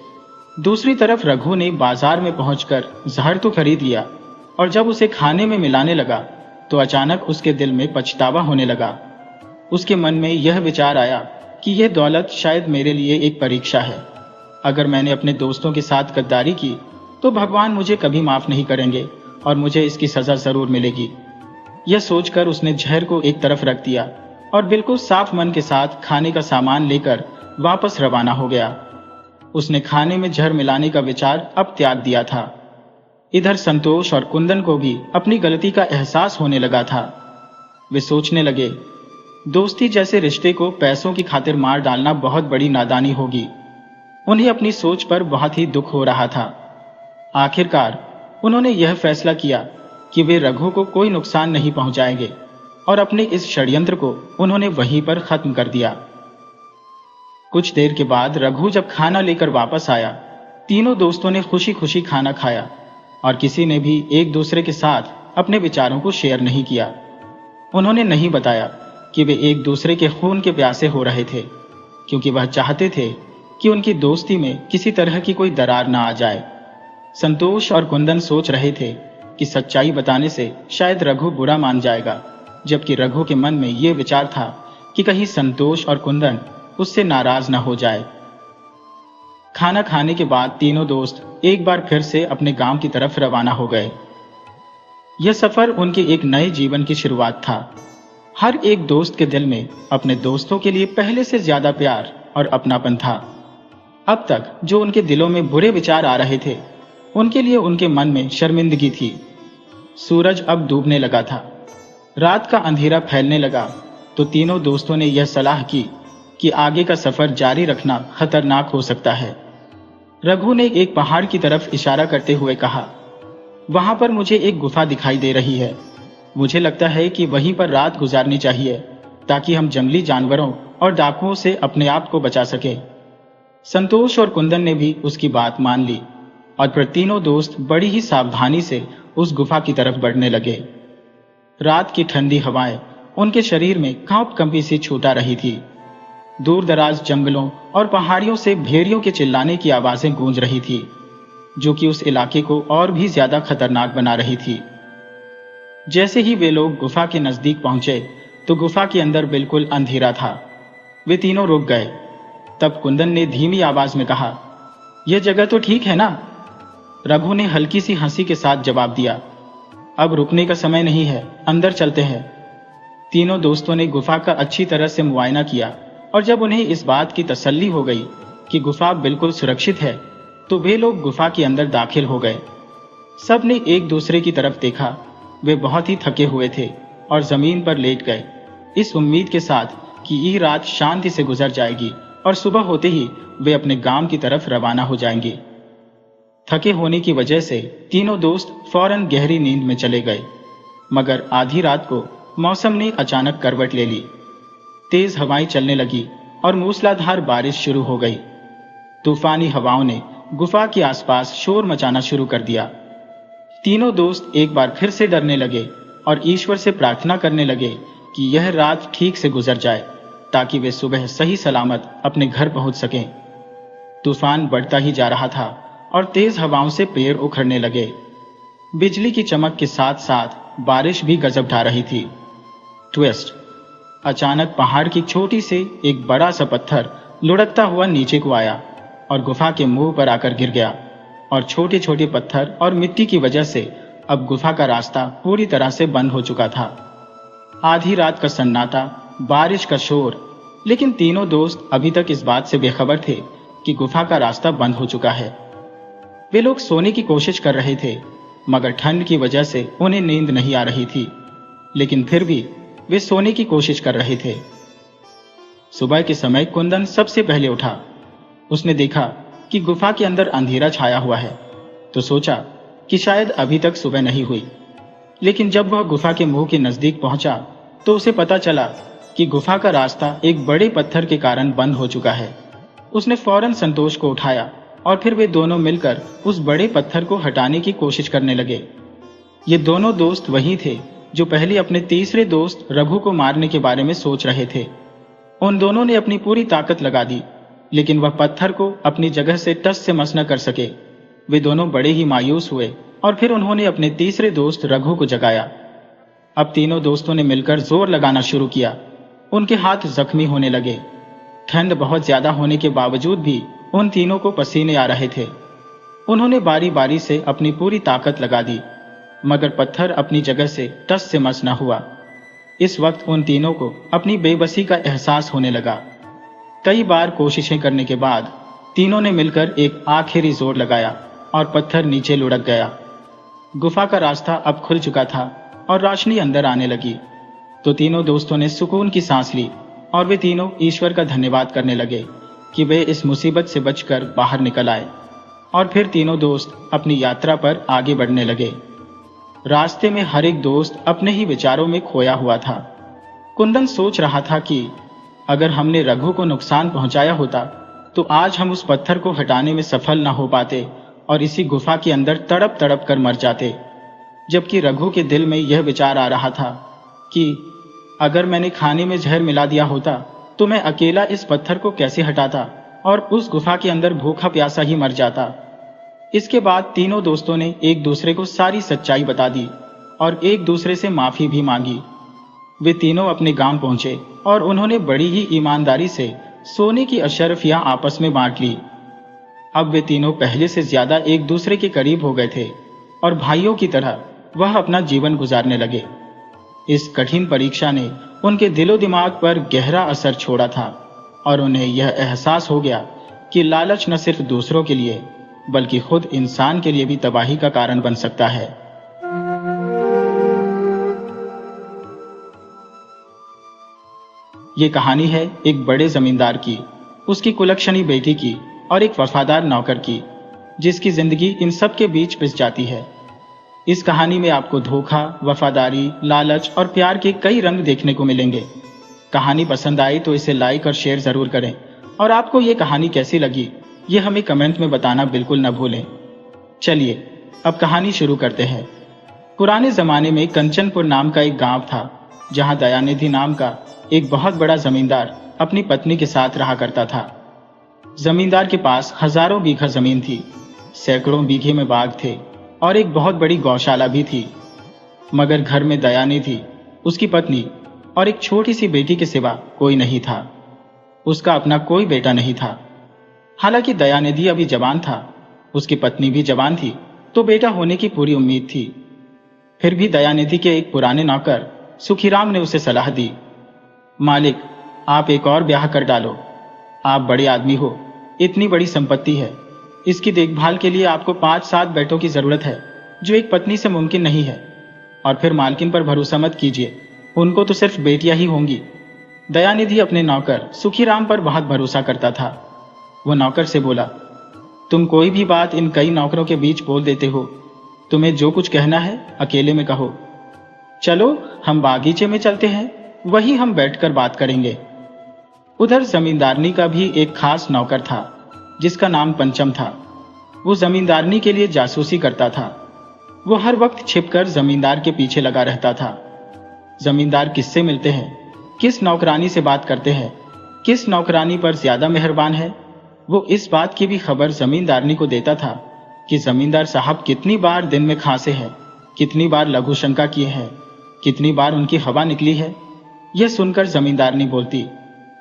दूसरी तरफ रघु ने बाजार में पहुंचकर जहर तो खरीद लिया और जब उसे खाने में मिलाने लगा तो अचानक उसके दिल में पछतावा होने लगा। उसके मन में यह विचार आया कि यह दौलत शायद मेरे लिए एक परीक्षा है। अगर मैंने अपने दोस्तों के साथ गद्दारी की तो भगवान मुझे कभी माफ नहीं करेंगे और मुझे इसकी सजा जरूर मिलेगी। यह सोचकर उसने जहर को एक तरफ रख दिया और बिल्कुल साफ मन के साथ खाने का सामान लेकर वापस रवाना हो गया। उसने खाने में जहर मिलाने का विचार अब त्याग दिया था। इधर संतोष और कुंदन को भी अपनी गलती का एहसास होने लगा था। वे सोचने लगे, दोस्ती जैसे रिश्ते को पैसों की खातिर मार डालना बहुत बड़ी नादानी होगी। उन्हें अपनी सोच पर बहुत ही दुख हो रहा था। आखिरकार उन्होंने यह फैसला किया कि वे रघु को कोई नुकसान नहीं पहुंचाएंगे और अपने इस षड्यंत्र को उन्होंने वहीं पर खत्म कर दिया। कुछ देर के बाद रघु जब खाना लेकर वापस आया, तीनों दोस्तों ने खुशी खुशी खाना खाया और किसी ने भी एक दूसरे के साथ अपने विचारों को शेयर नहीं किया। उन्होंने नहीं बताया कि वे एक दूसरे के खून के प्यासे हो रहे थे, क्योंकि वह चाहते थे कि उनकी दोस्ती में किसी तरह की कोई दरार ना आ जाए। संतोष और कुंदन सोच रहे थे कि सच्चाई बताने से शायद रघु बुरा मान जाएगा, जबकि रघु के मन में यह विचार था कि कहीं संतोष और कुंदन उससे नाराज न हो जाए। खाना खाने के बाद तीनों दोस्त एक बार फिर से अपने गांव की तरफ रवाना हो गए। यह सफर उनके एक नए जीवन की शुरुआत था। हर एक दोस्त के दिल में अपने दोस्तों के लिए पहले से ज्यादा प्यार और अपनापन था। अब तक जो उनके दिलों में बुरे विचार आ रहे थे, उनके लिए उनके मन में शर्मिंदगी थी। सूरज अब डूबने लगा था, रात का अंधेरा फैलने लगा, तो तीनों दोस्तों ने यह सलाह की कि आगे का सफर जारी रखना खतरनाक हो सकता है। रघु ने एक पहाड़ की तरफ इशारा करते हुए कहा, वहां पर मुझे एक गुफा दिखाई दे रही है। मुझे लगता है कि वहीं पर रात गुजारनी चाहिए, ताकि हम जंगली जानवरों और डाकुओं से अपने आप को बचा सके। संतोष और कुंदन ने भी उसकी बात मान ली और फिर तीनों दोस्त बड़ी ही सावधानी से उस गुफा की तरफ बढ़ने लगे। रात की ठंडी हवाएं उनके शरीर में कांप-कंपी सी छूटा रही थी। दूर दराज जंगलों और पहाड़ियों से भेड़ियों के चिल्लाने की आवाजें गूंज रही थी, जो कि उस इलाके को और भी ज्यादा खतरनाक बना रही थी। जैसे ही वे लोग गुफा के नजदीक पहुंचे, तो गुफा के अंदर बिल्कुल अंधेरा था। वे तीनों रुक गए। तब कुंदन ने धीमी आवाज में कहा, यह जगह तो ठीक है ना? रघु ने हल्की सी हंसी के साथ जवाब दिया, अब रुकने का समय नहीं है, अंदर चलते हैं। तीनों दोस्तों ने गुफा का अच्छी तरह से मुआयना किया और जब उन्हें इस बात की तसल्ली हो गई कि गुफा बिल्कुल सुरक्षित है, तो वे लोग गुफा के अंदर दाखिल हो गए। सब ने एक दूसरे की तरफ देखा। वे बहुत ही थके हुए थे और जमीन पर लेट गए, इस उम्मीद के साथ कि ये रात शांति से गुजर जाएगी और सुबह होते ही वे अपने गांव की तरफ रवाना हो जाएंगे। थके होने की वजह से तीनों दोस्त फौरन गहरी नींद में चले गए, मगर आधी रात को मौसम ने अचानक करवट ले ली। तेज हवाएं चलने लगी और मूसलाधार बारिश शुरू हो गई। तूफानी हवाओं ने गुफा के आसपास शोर मचाना शुरू कर दिया। तीनों दोस्त एक बार फिर से डरने लगे और ईश्वर से प्रार्थना करने लगे कि यह रात ठीक से गुजर जाए, ताकि वे सुबह सही सलामत अपने घर पहुंच सकें। तूफान बढ़ता ही जा रहा था और तेज हवाओं से पेड़ उखड़ने लगे। बिजली की चमक के साथ साथ बारिश भी गजब ढा रही थी। ट्विस्ट, अचानक पहाड़ की छोटी से एक बड़ा सा पत्थर लुढ़कता हुआ नीचे को आया और गुफा के मुंह पर आकर गिर गया, और छोटे छोटे पत्थर और मिट्टी की वजह से अब गुफा का रास्ता पूरी तरह से बंद हो चुका था। आधी रात का सन्नाटा, बारिश का शोर, लेकिन तीनों दोस्त अभी तक इस बात से बेखबर थे कि गुफा का रास्ता बंद हो चुका है। वे लोग सोने की कोशिश कर रहे थे, मगर ठंड की वजह से उन्हें नींद नहीं आ रही थी, लेकिन फिर भी वे सोने की कोशिश कर रहे थे। सुबह के समय कुंदन सबसे पहले उठा। उसने देखा कि गुफा के अंदर अंधेरा छाया हुआ है, तो सोचा कि शायद अभी तक सुबह नहीं हुई। लेकिन जब वह गुफा के मुंह के नजदीक पहुंचा, तो उसे पता चला कि गुफा का रास्ता एक बड़े पत्थर के कारण बंद हो चुका है। उसने फौरन संतोष को उठाया और फिर वे दोनों मिलकर उस बड़े पत्थर को हटाने की कोशिश करने लगे। ये दोनों दोस्त वही थे जो पहले अपने तीसरे दोस्त रघु को मारने के बारे में सोच रहे थे। उन दोनों ने अपनी पूरी ताकत लगा दी, लेकिन वह पत्थर को अपनी जगह से टस से मस न कर सके। वे दोनों बड़े ही मायूस हुए और फिर उन्होंने अपने तीसरे दोस्त रघु को जगाया। अब तीनों दोस्तों ने मिलकर जोर लगाना शुरू किया। उनके हाथ जख्मी होने लगे। ठंड बहुत ज्यादा होने के बावजूद भी उन तीनों को पसीने आ रहे थे। उन्होंने बारी बारी से अपनी पूरी ताकत लगा दी, मगर पत्थर अपनी जगह से टस से मस न हुआ। इस वक्त उन तीनों को अपनी बेबसी का एहसास होने लगा। कई बार कोशिशें करने के बाद तीनों ने मिलकर एक आखिरी जोर लगाया और पत्थर नीचे लुढ़क गया। गुफा का रास्ता अब खुल चुका था और रोशनी अंदर आने लगी। तो तीनों दोस्तों ने सुकून की सांस ली और वे तीनों ईश्वर का धन्यवाद करने लगे कि वे इस मुसीबत से बचकर बाहर निकल आए। और फिर तीनों दोस्त अपनी यात्रा पर आगे बढ़ने लगे। रास्ते में हर एक दोस्त अपने ही विचारों में खोया हुआ था। कुंदन सोच रहा था कि अगर हमने रघु को नुकसान पहुंचाया होता तो आज हम उस पत्थर को हटाने में सफल न हो पाते और इसी गुफा के अंदर तड़प तड़प कर मर जाते। जबकि रघु के दिल में यह विचार आ रहा था कि अगर मैंने खाने में जहर मिला दिया होता तो मैं अकेला इस पत्थर को कैसे हटाता और उस गुफा के अंदर भूखा प्यासा ही मर जाता। इसके बाद तीनों दोस्तों ने एक दूसरे को सारी सच्चाई बता दी और एक दूसरे से माफी भी मांगी। वे तीनों अपने गांव पहुंचे और उन्होंने बड़ी ही ईमानदारी से सोने की अशरफियां आपस में बांट ली। अब वे तीनों पहले से ज्यादा एक दूसरे के करीब हो गए थे और भाइयों की तरह वह अपना जीवन गुजारने लगे। इस कठिन परीक्षा ने उनके दिलो दिमाग पर गहरा असर छोड़ा था और उन्हें यह एहसास हो गया कि लालच न सिर्फ दूसरों के लिए बल्कि खुद इंसान के लिए भी तबाही का कारण बन सकता है। ये कहानी है एक बड़े जमींदार की, उसकी कुलक्षणी बेटी की और एक वफादार नौकर की, जिसकी जिंदगी इन सब के बीच पिस जाती है। इस कहानी में आपको धोखा, वफादारी, लालच और प्यार के कई रंग देखने को मिलेंगे। कहानी पसंद आई तो इसे लाइक और शेयर जरूर करें और आपको ये कहानी कैसी लगी ये हमें कमेंट में बताना बिल्कुल न भूलें। चलिए अब कहानी शुरू करते हैं। पुराने जमाने में कंचनपुर नाम का एक गांव था जहां दयानिधि नाम का एक बहुत बड़ा जमींदार अपनी पत्नी के साथ रहा करता था। जमींदार के पास हजारों बीघा जमीन थी, सैकड़ों बीघे में बाग थे और एक बहुत बड़ी गौशाला भी थी। मगर घर में दयानिधि, उसकी पत्नी और एक छोटी सी बेटी के सिवा कोई नहीं था। उसका अपना कोई बेटा नहीं था। हालांकि दयानिधि अभी जवान था, उसकी पत्नी भी जवान थी, तो बेटा होने की पूरी उम्मीद थी। फिर भी दयानिधि के एक पुराने नौकर सुखीराम ने उसे सलाह दी, मालिक, आप एक और ब्याह कर डालो। आप बड़े आदमी हो, इतनी बड़ी संपत्ति है, इसकी देखभाल के लिए आपको 5-7 बेटों की जरूरत है, जो एक पत्नी से मुमकिन नहीं है। और फिर मालकिन पर भरोसा मत कीजिए, उनको तो सिर्फ बेटियां ही होंगी। दयानिधि अपने नौकर सुखीराम पर बहुत भरोसा करता था। वो नौकर से बोला, तुम कोई भी बात इन कई नौकरों के बीच बोल देते हो, तुम्हें जो कुछ कहना है अकेले में कहो। चलो हम बागीचे में चलते हैं, वहीं हम बैठकर बात करेंगे। उधर जमींदारनी का भी एक खास नौकर था जिसका नाम पंचम था। वो जमींदारनी के लिए जासूसी करता था। वो हर वक्त छिपकर जमींदार के पीछे लगा रहता था। जमींदार किससे मिलते हैं, किस नौकरानी से बात करते हैं, किस नौकरानी पर ज्यादा मेहरबान है, वो इस बात की भी खबर जमींदारनी को देता था कि जमींदार साहब कितनी बार दिन में खांसे हैं, कितनी बार लघु शंका किए हैं, कितनी बार उनकी हवा निकली है। यह सुनकर जमींदारनी बोलती,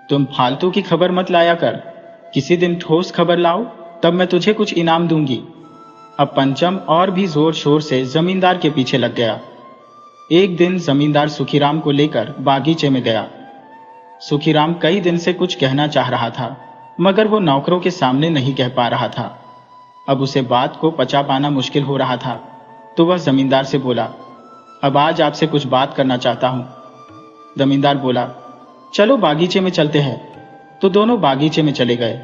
तुम फालतू की खबर मत लाया कर, किसी दिन ठोस खबर लाओ, तब मैं तुझे कुछ इनाम दूंगी। अब पंचम और भी जोर शोर से जमींदार के पीछे लग गया। एक दिन जमींदार सुखीराम को लेकर बागीचे में गया। सुखीराम कई दिन से कुछ कहना चाह रहा था, मगर वो नौकरों के सामने नहीं कह पा रहा था। अब उसे बात को पचा पाना मुश्किल हो रहा था, तो वह जमींदार से बोला, अब आज आपसे कुछ बात करना चाहता हूं। जमींदार बोला, चलो बागीचे में चलते हैं। तो दोनों बागीचे में चले गए।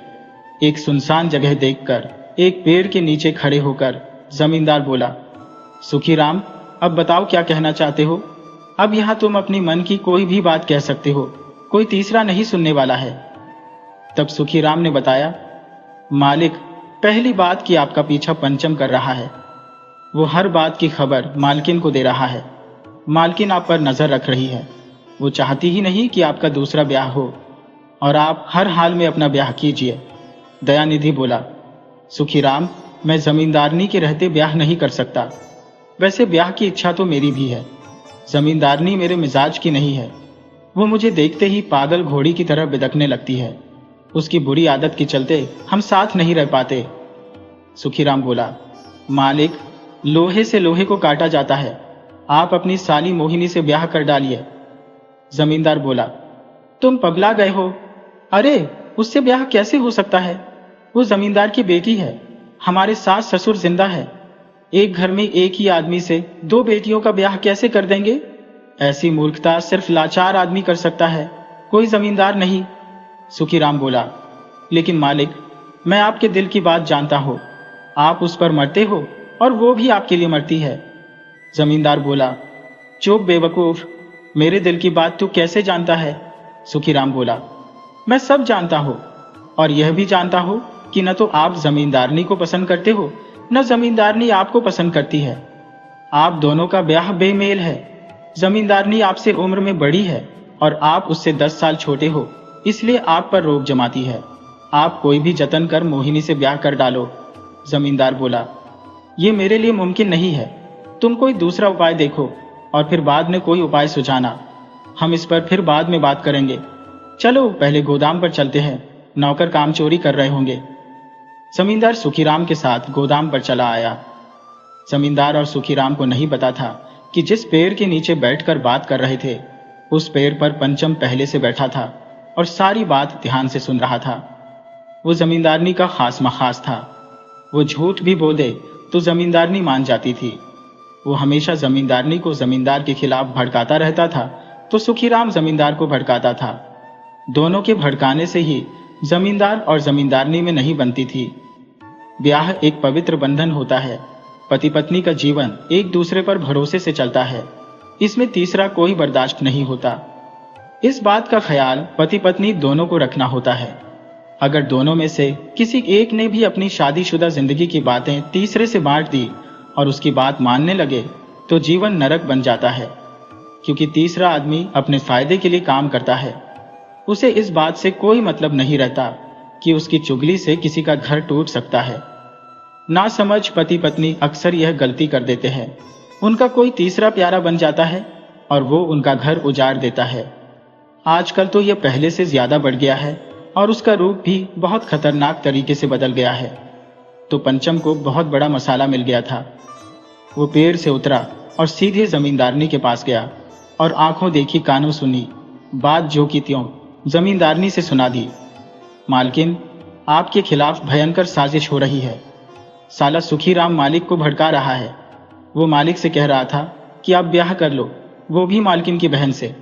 एक सुनसान जगह देखकर एक पेड़ के नीचे खड़े होकर जमींदार बोला, सुखीराम, अब बताओ क्या कहना चाहते हो। अब यहां तुम अपनी मन की कोई भी बात कह सकते हो, कोई तीसरा नहीं सुनने वाला है। तब सुखीराम ने बताया, मालिक, पहली बात कि आपका पीछा पंचम कर रहा है। वो हर बात की खबर मालकिन को दे रहा है। मालकिन आप पर नजर रख रही है। वो चाहती ही नहीं कि आपका दूसरा ब्याह हो और आप हर हाल में अपना ब्याह कीजिए। दयानिधि बोला, सुखीराम, मैं जमींदारनी के रहते ब्याह नहीं कर सकता। वैसे ब्याह की इच्छा तो मेरी भी है। जमींदारनी मेरे मिजाज की नहीं है। वो मुझे देखते ही पागल घोड़ी की तरह बिदकने लगती है। उसकी बुरी आदत के चलते हम साथ नहीं रह पाते। सुखीराम बोला, मालिक, लोहे से लोहे को काटा जाता है। आप अपनी साली मोहिनी से ब्याह कर डालिए। जमींदार बोला, तुम पगला गए हो। अरे, उससे ब्याह कैसे हो सकता है? वो जमींदार की बेटी है। हमारे सास ससुर जिंदा है। एक घर में एक ही आदमी से 2 बेटियों का ब्याह कैसे कर देंगे? ऐसी मूर्खता सिर्फ लाचार आदमी कर सकता है, कोई जमींदार नहीं। सुखीराम बोला, लेकिन मालिक, मैं आपके दिल की बात जानता हूं। आप उस पर मरते हो और वो भी आपके लिए मरती है। जमींदार बोला, चुप बेवकूफ, मेरे दिल की बात तू कैसे जानता है? सुखीराम बोला, मैं सब जानता हूँ, और यह भी जानता हूँ कि न तो आप जमींदारनी को पसंद करते हो, न जमींदारनी आपको पसंद करती है। आप दोनों का ब्याह बेमेल है। जमींदारनी आपसे उम्र में बड़ी है और आप उससे 10 साल छोटे हो, इसलिए आप पर रोक जमाती है। आप कोई भी जतन कर मोहिनी से ब्याह कर डालो। जमींदार बोला, ये मेरे लिए मुमकिन नहीं है। तुम कोई दूसरा उपाय देखो और फिर बाद में कोई उपाय सुझाना। हम इस पर फिर बाद में बात करेंगे। चलो पहले गोदाम पर चलते हैं, नौकर काम चोरी कर रहे होंगे। जमींदार सुखीराम के साथ गोदाम पर चला आया। जमींदार और सुखीराम को नहीं पता था कि जिस पेड़ के नीचे बैठकर बात कर रहे थे, उस पेड़ पर पंचम पहले से बैठा था और सारी बात ध्यान से सुन रहा था। वो जमींदारनी का खास मखास था। वो झूठ भी बोल दे तो जमींदारनी मान जाती थी। वो हमेशा जमींदारनी को जमींदार के खिलाफ भड़काता रहता था, तो सुखीराम जमींदार को भड़काता था। दोनों के भड़काने से ही जमींदार और जमींदारनी में नहीं बनती थी। ब्याह एक पवित्र बंधन होता है। पति पत्नी का जीवन एक दूसरे पर भरोसे से चलता है। इसमें तीसरा कोई बर्दाश्त नहीं होता। इस बात का ख्याल पति पत्नी दोनों को रखना होता है। अगर दोनों में से किसी एक ने भी अपनी शादीशुदा जिंदगी की बातें तीसरे से बांट दी और उसकी बात मानने लगे, तो जीवन नरक बन जाता है, क्योंकि तीसरा आदमी अपने फायदे के लिए काम करता है। उसे इस बात से कोई मतलब नहीं रहता कि उसकी चुगली से किसी का घर टूट सकता है। ना समझ पति पत्नी अक्सर यह गलती कर देते हैं। उनका कोई तीसरा प्यारा बन जाता है और वो उनका घर उजाड़ देता है। आजकल तो यह पहले से ज्यादा बढ़ गया है और उसका रूप भी बहुत खतरनाक तरीके से बदल गया है। तो पंचम को बहुत बड़ा मसाला मिल गया था। वो पेड़ से उतरा और सीधे जमींदारनी के पास गया और आंखों देखी कानों सुनी बात जो की त्यों जमींदारनी से सुना दी। मालकिन, आपके खिलाफ भयंकर साजिश हो रही है। साला सुखीराम मालिक को भड़का रहा है। वो मालिक से कह रहा था कि आप ब्याह कर लो, वो भी मालकिन की बहन से।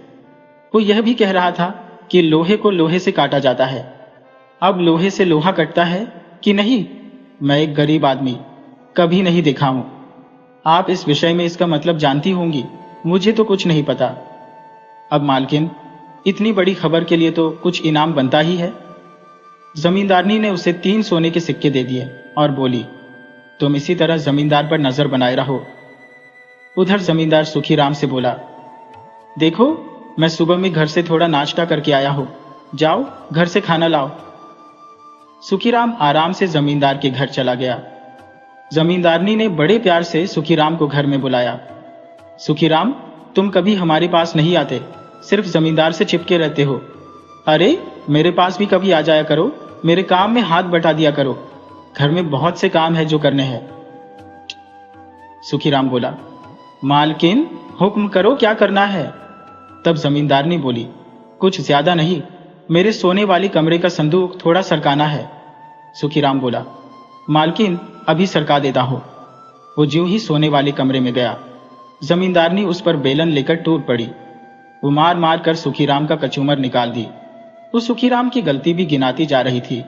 वो यह भी कह रहा था कि लोहे को लोहे से काटा जाता है। अब लोहे से लोहा कटता है कि नहीं, मैं एक गरीब आदमी, कभी नहीं देखा हूं। आप इस विषय में इसका मतलब जानती होंगी, मुझे तो कुछ नहीं पता। अब मालकिन, इतनी बड़ी खबर के लिए तो कुछ इनाम बनता ही है। जमींदारनी ने उसे 3 सोने के सिक्के दे दिए और बोली, तुम इसी तरह जमींदार पर नजर बनाए रहो। उधर जमींदार सुखीराम से बोला, देखो, मैं सुबह में घर से थोड़ा नाश्ता करके आया हूं, जाओ घर से खाना लाओ। सुखीराम आराम से जमींदार के घर चला गया। जमींदारनी ने बड़े प्यार से सुखीराम को घर में बुलाया। सुखीराम, तुम कभी हमारे पास नहीं आते, सिर्फ जमींदार से चिपके रहते हो। अरे, मेरे पास भी कभी आ जाया करो, मेरे काम में हाथ बटा दिया करो। घर में बहुत से काम है जो करने हैं। सुखीराम बोला, मालकिन, हुक्म करो, क्या करना है। तब जमींदारनी बोली, कुछ ज्यादा नहीं, मेरे सोने वाली कमरे का संदूक थोड़ा सरकाना है। सुखीराम बोला, मालकिन, अभी सरका देता हूं। वो ज्यों ही सोने वाले कमरे में गया, जमींदारनी उस पर बेलन लेकर टूट पड़ी। वो मार मार कर सुखीराम का कचूमर निकाल दी। वो सुखीराम की गलती भी गिनाती जा रही थी।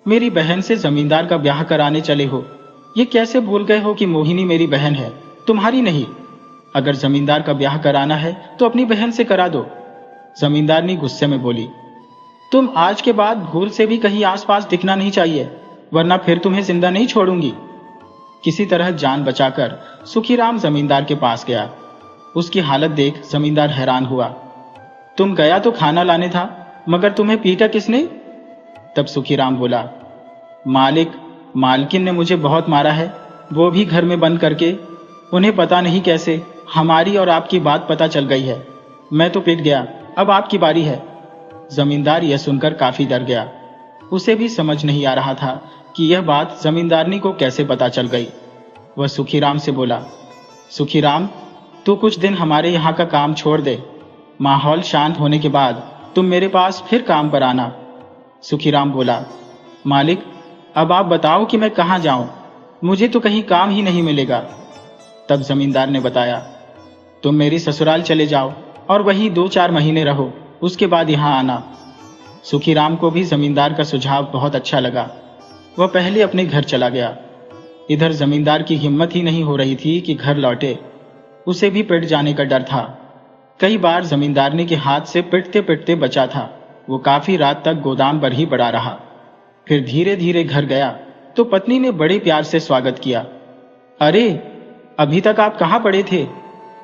मेरी बहन से जमींदार का ब्याह कराने चले हो, ये कैसे भूल गए हो कि मोहिनी मेरी बहन है, तुम्हारी नहीं। अगर जमींदार का ब्याह कराना है तो अपनी बहन से करा दो। जमींदारनी गुस्से में बोली, तुम आज के बाद भूल से भी कहीं आसपास दिखना नहीं चाहिए, वरना फिर तुम्हें जिंदा नहीं छोड़ूंगी। किसी तरह जान बचाकर सुखीराम जमींदार के पास गया। उसकी हालत देख जमींदार हैरान हुआ। तुम गया तो खाना लाने था, मगर तुम्हें पीटा किसने? तब सुखीराम बोला, मालिक, मालकिन ने मुझे बहुत मारा है, वो भी घर में बंद करके। उन्हें पता नहीं कैसे हमारी और आपकी बात पता चल गई है। मैं तो पिट गया, अब आपकी बारी है। जमींदार यह सुनकर काफी डर गया। उसे भी समझ नहीं आ रहा था कि यह बात जमींदारनी को कैसे पता चल गई। वह सुखीराम से बोला, सुखीराम, तू कुछ दिन हमारे यहाँ का काम छोड़ दे। माहौल शांत होने के बाद तुम मेरे पास फिर काम पर आना। सुखीराम बोला, मालिक, अब आप बताओ कि मैं कहाँ जाऊं, मुझे तो कहीं काम ही नहीं मिलेगा। तब जमींदार ने बताया, तुम मेरी ससुराल चले जाओ और वहीं 2-4 महीने रहो, उसके बाद यहाँ आना। सुखीराम को भी जमींदार का सुझाव बहुत अच्छा लगा। वह पहले अपने घर चला गया। इधर जमींदार की हिम्मत ही नहीं हो रही थी कि घर लौटे। उसे भी पिट जाने का डर था। कई बार जमींदारनी के हाथ से पिटते पिटते बचा था, वो काफी रात तक गोदाम पर ही पड़ा रहा। फिर धीरे धीरे घर गया तो पत्नी ने बड़े प्यार से स्वागत किया। अरे, अभी तक आप कहाँ पड़े थे?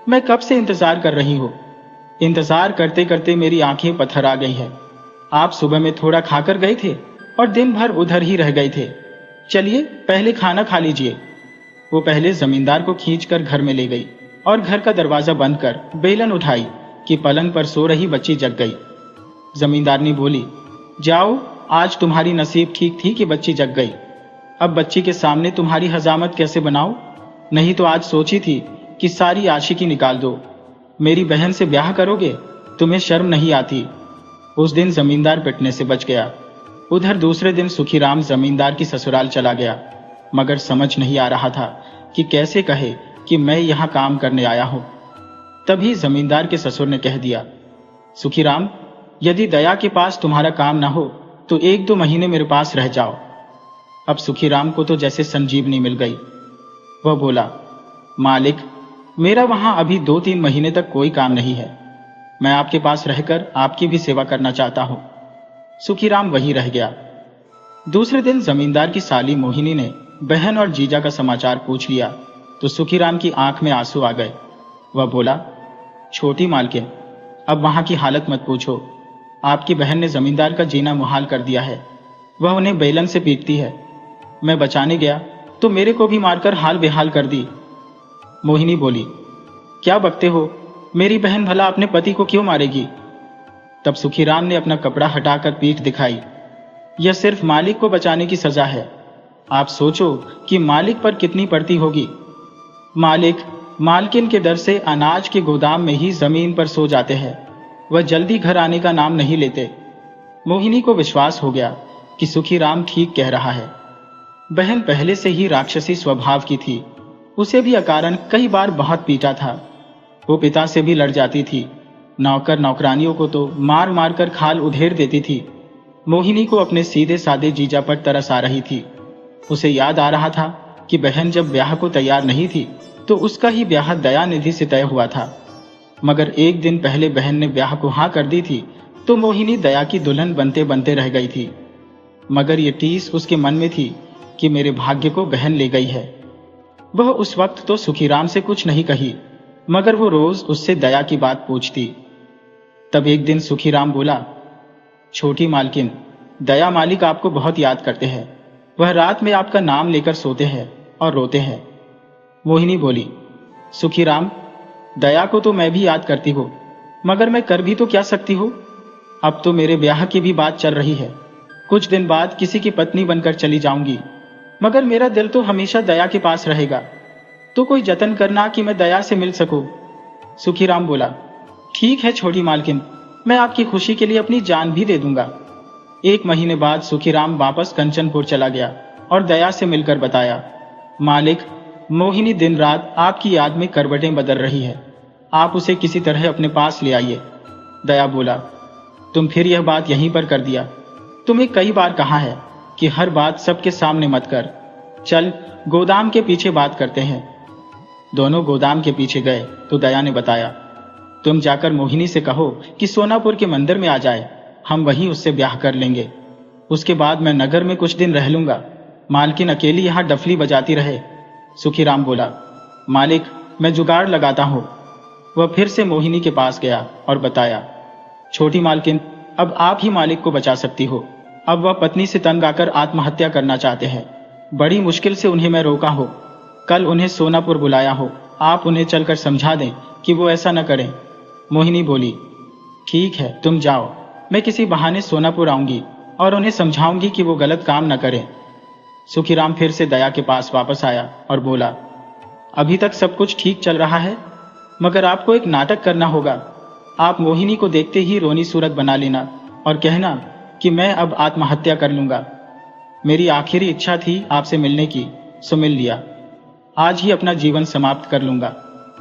मैं कब से इंतजार कर रही हूँ। इंतजार करते करते मेरी आंखें पत्थर आ गई है। आप सुबह में थोड़ा खाकर गए थे और दिन भर उधर ही रह गए थे। चलिए पहले खाना खा लीजिए। वो पहले जमींदार को खींचकर घर में ले गई और घर का दरवाजा बंद कर बेलन उठाई कि पलंग पर सो रही बच्ची जग गई। जमींदारनी बोली, जाओ, आज तुम्हारी नसीब ठीक थी कि बच्ची जग गई। अब बच्ची के सामने तुम्हारी हजामत कैसे बनाओ? नहीं तो आज सोची थी कि सारी आशिकी निकाल दो। मेरी बहन से ब्याह करोगे? तुम्हें शर्म नहीं आती? उस दिन जमींदार पिटने से बच गया। उधर दूसरे दिन सुखीराम जमींदार की ससुराल चला गया, मगर समझ नहीं आ रहा था कि कैसे कहे कि मैं यहाँ काम करने आया हूँ। तभी जमींदार के ससुर ने कह दिया, सुखीराम, यदि दया के पास तुम्हारा काम ना हो तो 1-2 महीने मेरे पास रह जाओ। अब सुखीराम को तो जैसे संजीवनी मिल गई। वह बोला, मालिक, मेरा वहां अभी 2-3 महीने तक कोई काम नहीं है। मैं आपके पास रहकर आपकी भी सेवा करना चाहता हूं। सुखीराम वहीं रह गया। दूसरे दिन जमींदार की साली मोहिनी ने बहन और जीजा का समाचार पूछ लिया तो सुखीराम की आंख में आंसू आ गए। वह बोला, छोटी मालकिन, अब वहां की हालत मत पूछो। आपकी बहन ने जमींदार का जीना मुहाल कर दिया है। वह उन्हें बेलन से पीटती है। मैं बचाने गया तो मेरे को भी मारकर हाल बेहाल कर दी। मोहिनी बोली, क्या बकते हो? मेरी बहन भला अपने पति को क्यों मारेगी? तब सुखीराम ने अपना कपड़ा हटाकर पीठ दिखाई। यह सिर्फ मालिक को बचाने की सजा है। आप सोचो कि मालिक पर कितनी पड़ती होगी। मालिक मालकिन के डर से अनाज के गोदाम में ही जमीन पर सो जाते हैं। वह जल्दी घर आने का नाम नहीं लेते। मोहिनी को विश्वास हो गया कि सुखीराम ठीक कह रहा है। बहन पहले से ही राक्षसी स्वभाव की थी। उसे भी अकारण कई बार बहुत पीटा था। वो पिता से भी लड़ जाती थी। नौकर नौकरानियों को तो मार मार कर खाल उधेड़ देती थी। मोहिनी को अपने सीधे सादे जीजा पर तरस आ रही थी। उसे याद आ रहा था कि बहन जब ब्याह को तैयार नहीं थी तो उसका ही ब्याह दयानिधि से तय हुआ था। मगर एक दिन पहले बहन ने ब्याह को हाँ कर दी थी तो मोहिनी दया की दुल्हन बनते बनते रह गई थी। मगर ये टीस उसके मन में थी कि मेरे भाग्य को बहन ले गई है। वह उस वक्त तो सुखीराम से कुछ नहीं कही, मगर वो रोज उससे दया की बात पूछती। तब एक दिन सुखीराम बोला, छोटी मालकिन, दया मालिक आपको बहुत याद करते हैं। वह रात में आपका नाम लेकर सोते हैं और रोते हैं। मोहिनी बोली, सुखीराम, दया को तो मैं भी याद करती हूँ, मगर मैं कर भी तो क्या सकती हूँ। अब तो मेरे ब्याह की भी बात चल रही है। कुछ दिन बाद किसी की पत्नी बनकर चली जाऊंगी, मगर मेरा दिल तो हमेशा दया के पास रहेगा। तो कोई जतन करना कि मैं दया से मिल सकूं। सुखीराम बोला, ठीक है छोटी मालकिन, मैं आपकी खुशी के लिए अपनी जान भी दे दूंगा। 1 महीने बाद सुखीराम वापस कंचनपुर चला गया और दया से मिलकर बताया, मालिक, मोहिनी दिन रात आपकी याद में करवटें बदल रही है। आप उसे किसी तरह अपने पास ले आइए। दया बोला, तुम फिर यह बात यहीं पर कर दिया। तुम्हें कई बार कहा है कि हर बात सबके सामने मत कर। चल गोदाम के पीछे बात करते हैं। दोनों गोदाम के पीछे गए तो दया ने बताया, तुम जाकर मोहिनी से कहो कि सोनापुर के मंदिर में आ जाए। हम वहीं उससे ब्याह कर लेंगे। उसके बाद मैं नगर में कुछ दिन रह लूंगा। मालकिन अकेली यहाँ डफली बजाती रहे। सुखीराम बोला, मालिक, मैं जुगाड़ लगाता हूँ। वह फिर से मोहिनी के पास गया और बताया, छोटी मालकिन, अब आप ही मालिक को बचा सकती हो। अब वह पत्नी से तंग आकर आत्महत्या करना चाहते हैं। बड़ी मुश्किल से उन्हें मैं रोका हो। कल उन्हें सोनापुर बुलाया हो। आप उन्हें चलकर समझा दें कि वो ऐसा न करें। मोहिनी बोली, ठीक है, तुम जाओ। मैं किसी बहाने सोनापुर आऊंगी और उन्हें समझाऊंगी कि वो गलत काम न करें। सुखीराम फिर से दया के पास वापस आया और बोला, अभी तक सब कुछ ठीक चल रहा है, मगर आपको एक नाटक करना होगा। आप मोहिनी को देखते ही रोनी सूरत बना लेना और कहना कि मैं अब आत्महत्या कर लूंगा। मेरी आखिरी इच्छा थी आपसे मिलने की, सो मिल लिया। आज ही अपना जीवन समाप्त कर लूंगा।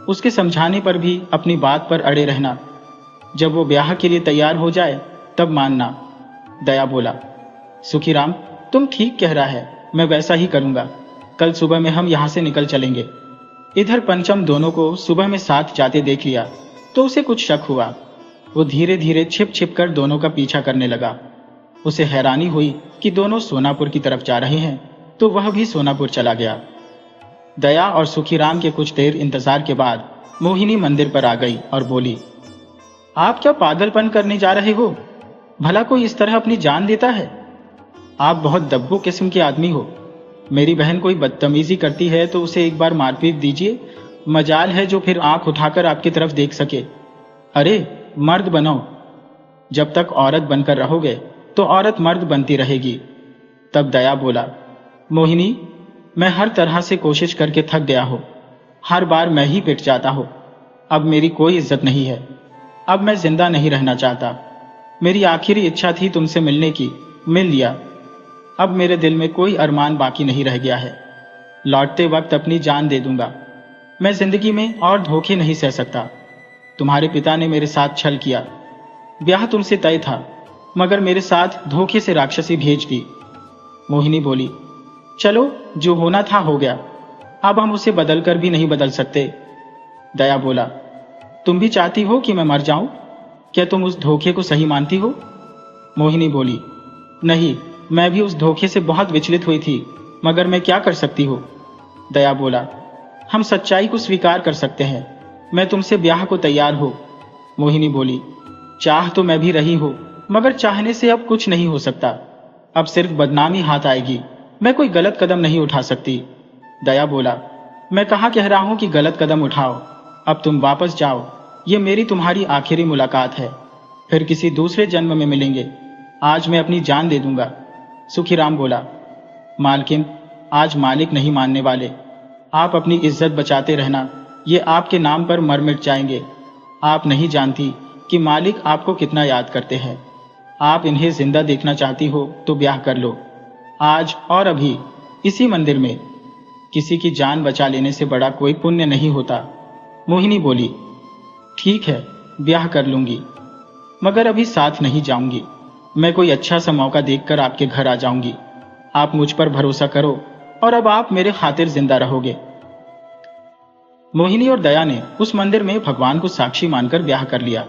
उसके समझाने पर भी अपनी बात पर अड़े रहना। जब वो ब्याह के लिए तैयार हो जाए तब मानना। दया बोला, सुखीराम, तुम ठीक कह रहा है, मैं वैसा ही करूंगा। कल सुबह में हम यहां से निकल चलेंगे। इधर पंचम दोनों को सुबह में साथ जाते देख लिया तो उसे कुछ शक हुआ। वो धीरे धीरे छिप छिप कर दोनों का पीछा करने लगा। उसे हैरानी हुई कि दोनों सोनापुर की तरफ जा रहे हैं, तो वह भी सोनापुर चला गया। दया और सुखीराम के कुछ देर इंतजार के बाद मोहिनी मंदिर पर आ गई और बोली, आप क्या पागलपन करने जा रहे हो? भला कोई इस तरह अपनी जान देता है? आप बहुत दब्बू किस्म के आदमी हो। मेरी बहन कोई बदतमीजी करती है तो उसे एक बार मारपीट दीजिए, मजाल है जो फिर आंख उठाकर आपकी तरफ देख सके। अरे मर्द बनो। जब तक औरत बनकर रहोगे तो औरत मर्द बनती रहेगी। तब दया बोला, मोहिनी, मैं हर तरह से कोशिश करके थक गया हूं। हर बार मैं ही पिट जाता हूं। अब मेरी कोई इज्जत नहीं है। अब मैं जिंदा नहीं रहना चाहता। मेरी आखिरी इच्छा थी तुमसे मिलने की, मिल लिया। अब मेरे दिल में कोई अरमान बाकी नहीं रह गया है। लौटते वक्त अपनी जान दे दूंगा। मैं जिंदगी में और धोखे नहीं सह सकता। तुम्हारे पिता ने मेरे साथ छल किया। ब्याह तुमसे तय था, मगर मेरे साथ धोखे से राक्षसी भेज दी। मोहिनी बोली, चलो जो होना था हो गया। अब हम उसे बदल कर भी नहीं बदल सकते। दया बोला, तुम भी चाहती हो कि मैं मर जाऊं? क्या तुम उस धोखे को सही मानती हो? मोहिनी बोली, नहीं, मैं भी उस धोखे से बहुत विचलित हुई थी, मगर मैं क्या कर सकती हूँ? दया बोला, हम सच्चाई को स्वीकार कर सकते हैं। मैं तुमसे ब्याह को तैयार हूँ। मोहिनी बोली, चाह तो मैं भी रही हूँ, मगर चाहने से अब कुछ नहीं हो सकता। अब सिर्फ बदनामी हाथ आएगी। मैं कोई गलत कदम नहीं उठा सकती। दया बोला, मैं कहाँ कह रहा हूँ कि गलत कदम उठाओ। अब तुम वापस जाओ। ये मेरी तुम्हारी आखिरी मुलाकात है। फिर किसी दूसरे जन्म में मिलेंगे। आज मैं अपनी जान दे दूंगा। सुखीराम बोला, मालकिन, आज मालिक नहीं मानने वाले। आप अपनी इज्जत बचाते रहना। ये आपके नाम पर मर मिट जाएंगे। आप नहीं जानती कि मालिक आपको कितना याद करते हैं। आप इन्हें जिंदा देखना चाहती हो तो ब्याह कर लो, आज और अभी, इसी मंदिर में। किसी की जान बचा लेने से बड़ा कोई पुण्य नहीं होता। मोहिनी बोली, ठीक है, ब्याह कर लूंगी, मगर अभी साथ नहीं जाऊंगी। मैं कोई अच्छा सा मौका देखकर आपके घर आ जाऊंगी। आप मुझ पर भरोसा करो और अब आप मेरे खातिर जिंदा रहोगे। मोहिनी और दया ने उस मंदिर में भगवान को साक्षी मानकर ब्याह कर लिया।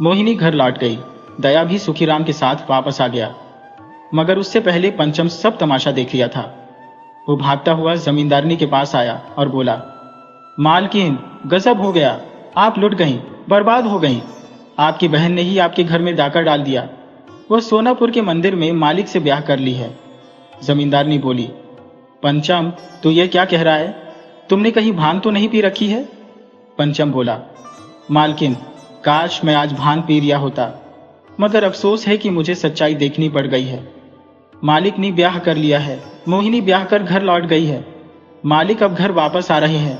मोहिनी घर लौट गई। दया भी सुखीराम के साथ वापस आ गया, मगर उससे पहले पंचम सब तमाशा देख लिया था। वो भागता हुआ जमींदारनी के पास आया और बोला, मालकिन, गजब हो गया। आप लुट गईं, बर्बाद हो गईं। आपकी बहन ने ही आपके घर में डाका डाल दिया। वह सोनापुर के मंदिर में मालिक से ब्याह कर ली है। जमींदारनी बोली, पंचम, तो यह क्या कह रहा है? तुमने कहीं भांग तो नहीं पी रखी है? पंचम बोला, मालकिन, काश मैं आज भांग पी लिया होता, मगर अफसोस है कि मुझे सच्चाई देखनी पड़ गई है। मालिक ने ब्याह कर लिया है। मोहिनी ब्याह कर घर लौट गई है। मालिक अब घर वापस आ रहे हैं।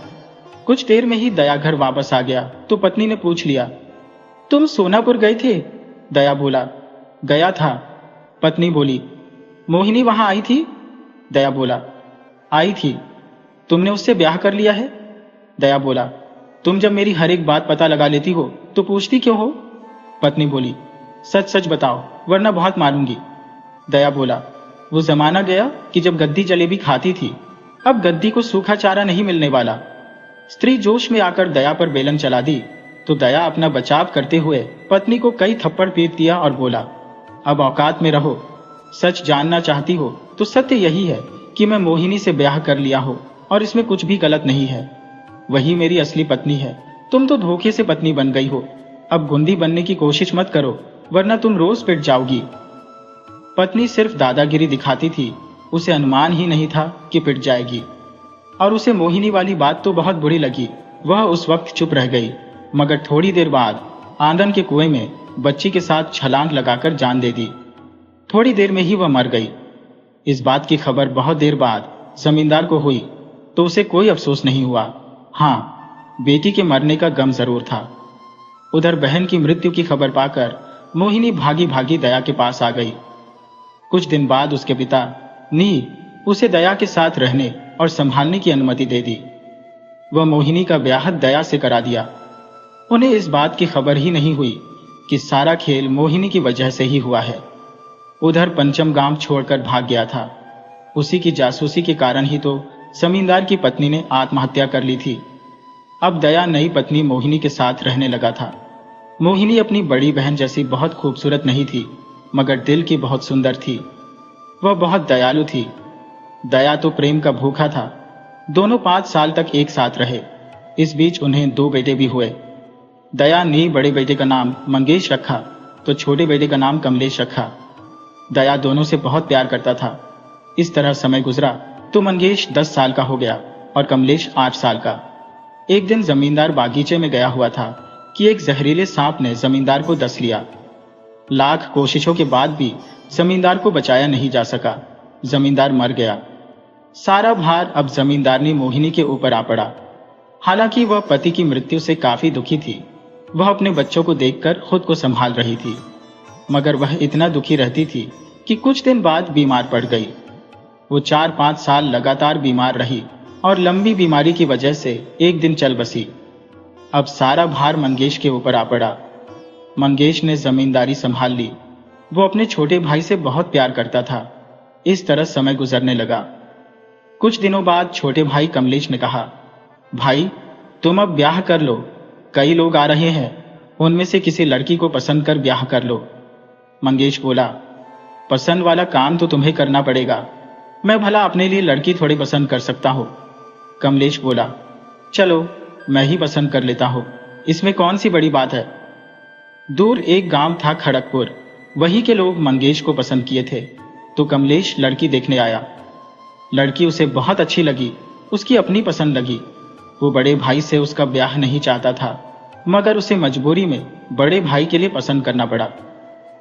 कुछ देर में ही दया घर वापस आ गया तो पत्नी ने पूछ लिया, तुम सोनापुर गए थे? दया बोला, गया था। पत्नी बोली, मोहिनी वहां आई थी? दया बोला, आई थी। तुमने उससे ब्याह कर लिया है? दया बोला, तुम जब मेरी हर एक बात पता लगा लेती हो तो पूछती क्यों हो? पत्नी बोली, सच सच बताओ, वरना बहुत मारूंगी। दया बोला, वो जमाना गया कि जब गद्दी जलेबी खाती थी। अब गद्दी को सूखा चारा नहीं मिलने वाला। स्त्री जोश में आकर दया पर बेलन चला दी तो दया अपना बचाव करते हुए पत्नी को कई थप्पड़ पीट दिया और बोला, अब औकात में रहो। सच जानना चाहती हो तो सत्य यही है कि मैं मोहिनी से ब्याह कर लिया हो और इसमें कुछ भी गलत नहीं है। वही मेरी असली पत्नी है। तुम तो धोखे से पत्नी बन गई हो। अब गुंदी बनने की कोशिश मत करो, वरना तुम रोज पिट जाओगी। पत्नी सिर्फ दादागिरी दिखाती थी। उसे अनुमान ही नहीं था कि पिट जाएगी, और उसे मोहिनी वाली बात तो बहुत बुरी लगी। वह उस वक्त चुप रह गई, मगर थोड़ी देर बाद आंगन के कुएं में बच्ची के साथ छलांग लगाकर जान दे दी। थोड़ी देर में ही वह मर गई। इस बात की खबर बहुत देर बाद जमींदार को हुई तो उसे कोई अफसोस नहीं हुआ। हाँ, बेटी के मरने का गम जरूर था। उधर बहन की मृत्यु की खबर पाकर मोहिनी भागी भागी दया के पास आ गई। कुछ दिन बाद उसके पिता ने उसे दया के साथ रहने और संभालने की अनुमति दे दी। वह मोहिनी का ब्याह दया से करा दिया। उन्हें इस बात की खबर ही नहीं हुई कि सारा खेल मोहिनी की वजह से ही हुआ है। उधर पंचम गांव छोड़कर भाग गया था। उसी की जासूसी के कारण ही तो जमींदार की पत्नी ने आत्महत्या कर ली थी। अब दया नई पत्नी मोहिनी के साथ रहने लगा था। मोहिनी अपनी बड़ी बहन जैसी बहुत खूबसूरत नहीं थी, मगर दिल की बहुत सुंदर थी। वह बहुत दयालु थी। दया तो प्रेम का भूखा था। दोनों 5 साल तक एक साथ रहे। इस बीच उन्हें 2 बेटे भी हुए। दया ने बड़े बेटे का नाम मंगेश रखा तो छोटे बेटे का नाम कमलेश रखा। दया दोनों से बहुत प्यार करता था। इस तरह समय गुजरा तो मंगेश 10 साल का हो गया और कमलेश 8 साल का। एक दिन जमींदार बागीचे में गया हुआ था कि एक जहरीले सांप ने जमींदार को डस लिया। लाख कोशिशों के बाद भी जमींदार को बचाया नहीं जा सका। जमींदार मर गया। सारा भार अब जमींदारनी मोहिनी के ऊपर आ पड़ा। हालांकि वह पति की मृत्यु से काफी दुखी थी। वह अपने बच्चों को देखकर खुद को संभाल रही थी, मगर वह इतना दुखी रहती थी कि कुछ दिन बाद बीमार पड़ गई। वो 4-5 साल लगातार बीमार रही और लंबी बीमारी की वजह से एक दिन चल बसी। अब सारा भार मंगेश के ऊपर आ पड़ा। मंगेश ने जमींदारी संभाल ली। वो अपने छोटे भाई से बहुत प्यार करता था। इस तरह समय गुजरने लगा। कुछ दिनों बाद छोटे भाई कमलेश ने कहा, भाई तुम अब ब्याह कर लो। कई लोग आ रहे हैं, उनमें से किसी लड़की को पसंद कर ब्याह कर लो। मंगेश बोला, पसंद वाला काम तो तुम्हें करना पड़ेगा। मैं भला अपने लिए लड़की थोड़ी पसंद कर सकता हूँ। कमलेश बोला, चलो मैं ही पसंद कर लेता हूँ, इसमें कौन सी बड़ी बात है। दूर एक गांव था खड़गपुर। वहीं के लोग मंगेश को पसंद किए थे तो कमलेश लड़की देखने आया। लड़की उसे बहुत अच्छी लगी। उसकी अपनी पसंद लगी। वो बड़े भाई से उसका ब्याह नहीं चाहता था, मगर उसे मजबूरी में बड़े भाई के लिए पसंद करना पड़ा।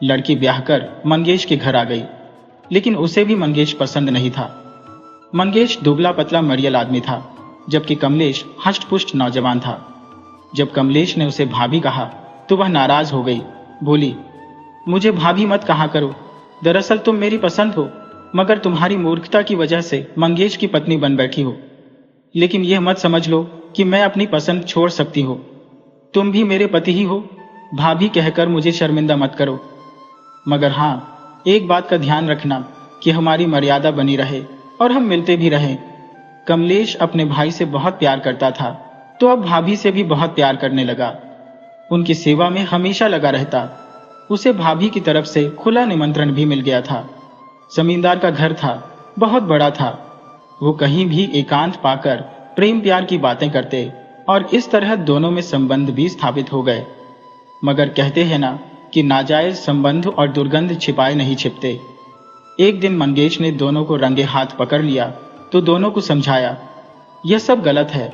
लड़की ब्याह कर मंगेश के घर आ गई, लेकिन उसे भी मंगेश पसंद नहीं था। मंगेश दुबला पतला मरियल आदमी था, जबकि कमलेश हष्ट पुष्ट नौजवान था। जब कमलेश ने उसे भाभी कहा तो वह नाराज हो गई। बोली, मुझे भाभी मत कहा करो। दरअसल तुम मेरी पसंद हो, मगर तुम्हारी मूर्खता की वजह से मंगेश की पत्नी बन बैठी हो। लेकिन यह मत समझ लो कि मैं अपनी पसंद छोड़ सकती हो। तुम भी मेरे पति ही हो। भाभी कहकर मुझे शर्मिंदा मत करो। मगर हाँ, एक बात का ध्यान रखना कि हमारी मर्यादा बनी रहे और हम मिलते भी रहें। कमलेश अपने भाई से बहुत प्यार करता था, तो अब भाभी से भी बहुत प्यार करने लगा। उनकी सेवा में हमेशा लगा रहता। उसे भाभी की तरफ से खुला निमंत्रण भी मिल गया था। जमींदार का घर था, बहुत बड़ा था। वो कहीं भी एकांत पाकर प्रेम प्यार की बातें करते और इस तरह दोनों में संबंध भी स्थापित हो गए। मगर कहते हैं ना कि नाजायज संबंध और दुर्गंध छिपाए नहीं छिपते। एक दिन मंगेश ने दोनों को रंगे हाथ पकड़ लिया तो दोनों को समझाया, यह सब गलत है।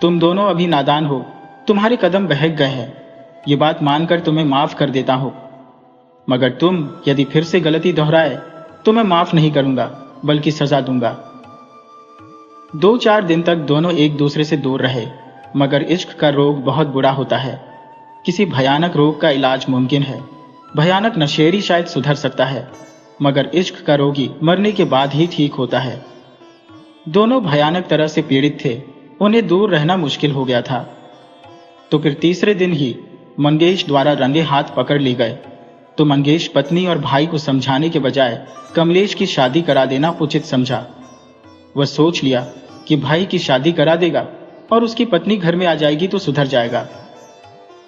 तुम दोनों अभी नादान हो, तुम्हारे कदम बहक गए हैं। ये बात मानकर तुम्हें माफ कर देता हूं, मगर तुम यदि फिर से गलती दोहराए तो मैं माफ नहीं करूंगा, बल्कि सजा दूंगा। 2-4 दिन तक दोनों एक दूसरे से दूर रहे, मगर इश्क का रोग बहुत बुरा होता है। किसी भयानक रोग का इलाज मुमकिन है। भयानक नशेड़ी शायद सुधर सकता है, मगर इश्क का रोगी मरने के बाद ही ठीक होता है। दोनों भयानक तरह से पीड़ित थे। उन्हें दूर रहना मुश्किल हो गया था। तो फिर तीसरे दिन ही मंगेश द्वारा रंगे हाथ पकड़ लिए गए। तो मंगेश पत्नी और भाई को समझाने के बजाय कमलेश की शादी करा देना उचित समझा। वह सोच लिया कि भाई की शादी करा देगा और उसकी पत्नी घर में आ जाएगी तो सुधर जाएगा।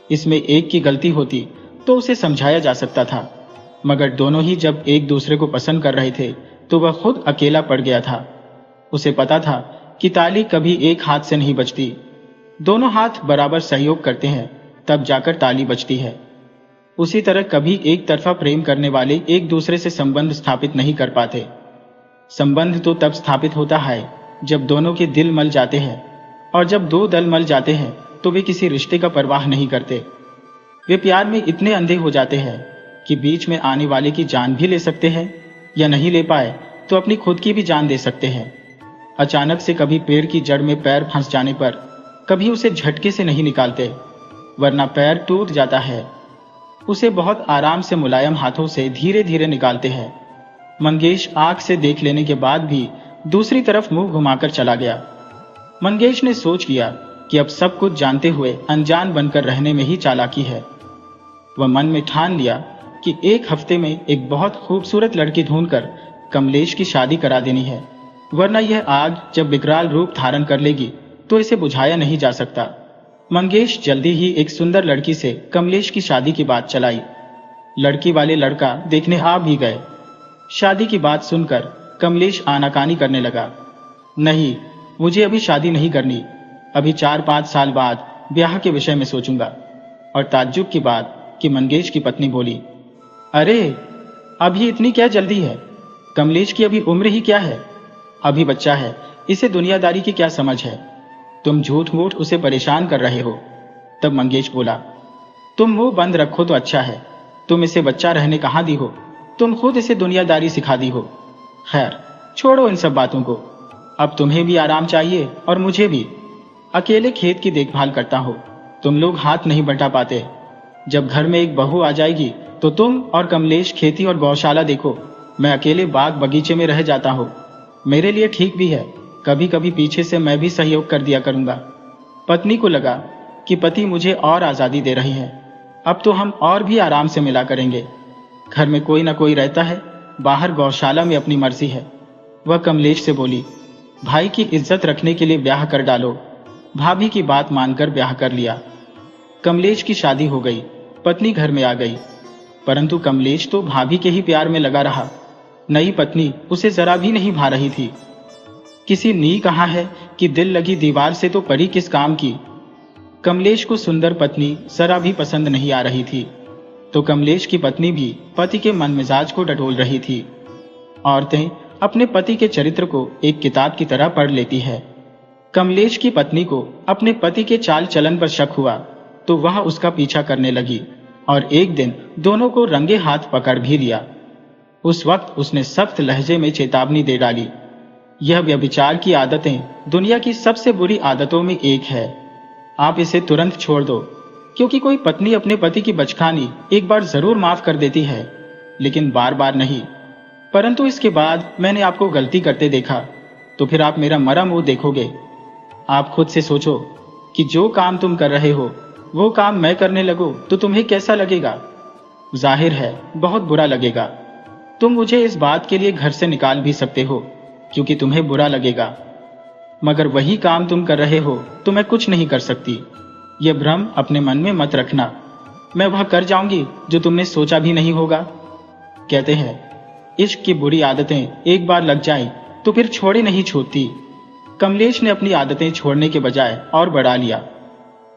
इसमें एक की गलती होती तो उसे समझाया जा सकता था, मगर दोनों ही जब एक दूसरे को पसंद कर रहे थे तो वह खुद अकेला पड़ गया था। उसे पता था कि ताली कभी एक हाथ से नहीं बजती। दोनों हाथ बराबर सहयोग करते हैं तब जाकर ताली बजती है। उसी तरह कभी एक तरफा प्रेम करने वाले एक दूसरे से संबंध स्थापित नहीं कर पाते। संबंध तो तब स्थापित होता है जब दोनों के दिल मल जाते हैं, और जब 2 दल मल जाते हैं तो वे किसी रिश्ते का परवाह नहीं करते। वे प्यार में इतने अंधे हो जाते हैं कि बीच में आने वाले की जान भी ले सकते हैं, या नहीं ले पाए तो अपनी खुद की भी जान दे सकते हैं। अचानक से कभी पेड़ की जड़ में पैर फंस जाने पर कभी उसे झटके से नहीं निकालते, वरना पैर टूट जाता है। उसे बहुत आराम से मुलायम हाथों से धीरे धीरे निकालते हैं। मंगेश आंख से देख लेने के बाद भी दूसरी तरफ मुंह घुमाकर चला गया। मंगेश ने सोच लिया कि अब सब कुछ जानते हुए अनजान बनकर रहने में ही चालाकी है। वह मन में ठान लिया कि 1 हफ्ते में एक बहुत खूबसूरत लड़की ढूंढकर कमलेश की शादी करा देनी है, वरना यह आग जब विकराल रूप धारण कर लेगी तो इसे बुझाया नहीं जा सकता। मंगेश जल्दी ही एक सुंदर लड़की से कमलेश की शादी की बात चलाई। लड़की वाले लड़का देखने आ भी गए। शादी की बात सुनकर कमलेश आनाकानी करने लगा। नहीं, मुझे अभी शादी नहीं करनी, अभी 4-5 साल बाद ब्याह के विषय में सोचूंगा। और ताज्जुब की बात कि मंगेश की पत्नी बोली, अरे अभी इतनी क्या जल्दी है? कमलेश की अभी उम्र ही क्या है? अभी बच्चा है, इसे दुनियादारी की क्या समझ है? तुम झूठ मूठ उसे परेशान कर रहे हो। तब मंगेश बोला, तुम मुंह बंद रखो तो अच्छा है। तुम इसे बच्चा रहने कहाँ दी हो? तुम खुद इसे दुनियादारी सिखा दी हो। खैर छोड़ो इन सब बातों को। अब तुम्हें भी आराम चाहिए और मुझे भी। अकेले खेत की देखभाल करता हो, तुम लोग हाथ नहीं बंटा पाते। जब घर में एक बहू आ जाएगी तो तुम और कमलेश खेती और गौशाला देखो, मैं अकेले बाग बगीचे में रह जाता हूँ। मेरे लिए ठीक भी है, कभी कभी पीछे से मैं भी सहयोग कर दिया करूंगा। पत्नी को लगा कि पति मुझे और आज़ादी दे रहे हैं, अब तो हम और भी आराम से मिला करेंगे। घर में कोई ना कोई रहता है, बाहर गौशाला में अपनी मर्जी है। वह कमलेश से बोली, भाई की इज्जत रखने के लिए ब्याह कर डालो। भाभी की बात मानकर ब्याह कर लिया। कमलेश की शादी हो गई, पत्नी घर में आ गई, परंतु कमलेश तो भाभी के ही प्यार में लगा रहा। नई पत्नी उसे जरा भी नहीं भा रही थी। किसी नी कहा है कि दिल लगी दीवार से तो पड़ी किस काम की। कमलेश को सुंदर पत्नी जरा भी पसंद नहीं आ रही थी, तो कमलेश की पत्नी भी पति के मन मिजाज को डटोल रही थी। औरतें अपने पति के चरित्र को एक किताब की तरह पढ़ लेती है। कमलेश की पत्नी को अपने पति के चाल चलन पर शक हुआ, तो वह उसका पीछा करने लगी और एक दिन दोनों को रंगे हाथ पकड़ भी लिया। उस वक्त उसने सख्त लहजे में चेतावनी दे डाली, यह व्यभिचार की आदतें दुनिया की सबसे बुरी आदतों में एक है। आप इसे तुरंत छोड़ दो, क्योंकि कोई पत्नी अपने पति की बचकानी एक बार जरूर माफ कर देती है, लेकिन बार बार नहीं। परंतु इसके बाद मैंने आपको गलती करते देखा, तो फिर आप मेरा मरा मुंह देखोगे। आप खुद से सोचो कि जो काम तुम कर रहे हो वो काम मैं करने लगूं तो तुम्हें कैसा लगेगा? जाहिर है बहुत बुरा लगेगा। तुम मुझे इस बात के लिए घर से निकाल भी सकते हो, क्योंकि तुम्हें बुरा लगेगा, मगर वही काम तुम कर रहे हो तो मैं कुछ नहीं कर सकती। यह भ्रम अपने मन में मत रखना। मैं वह कर जाऊंगी जो तुमने सोचा भी नहीं होगा। कहते हैं इश्क की बुरी आदतें एक बार लग जाए तो फिर छोड़े नहीं छूटती। कमलेश ने अपनी आदतें छोड़ने के बजाय और बढ़ा लिया।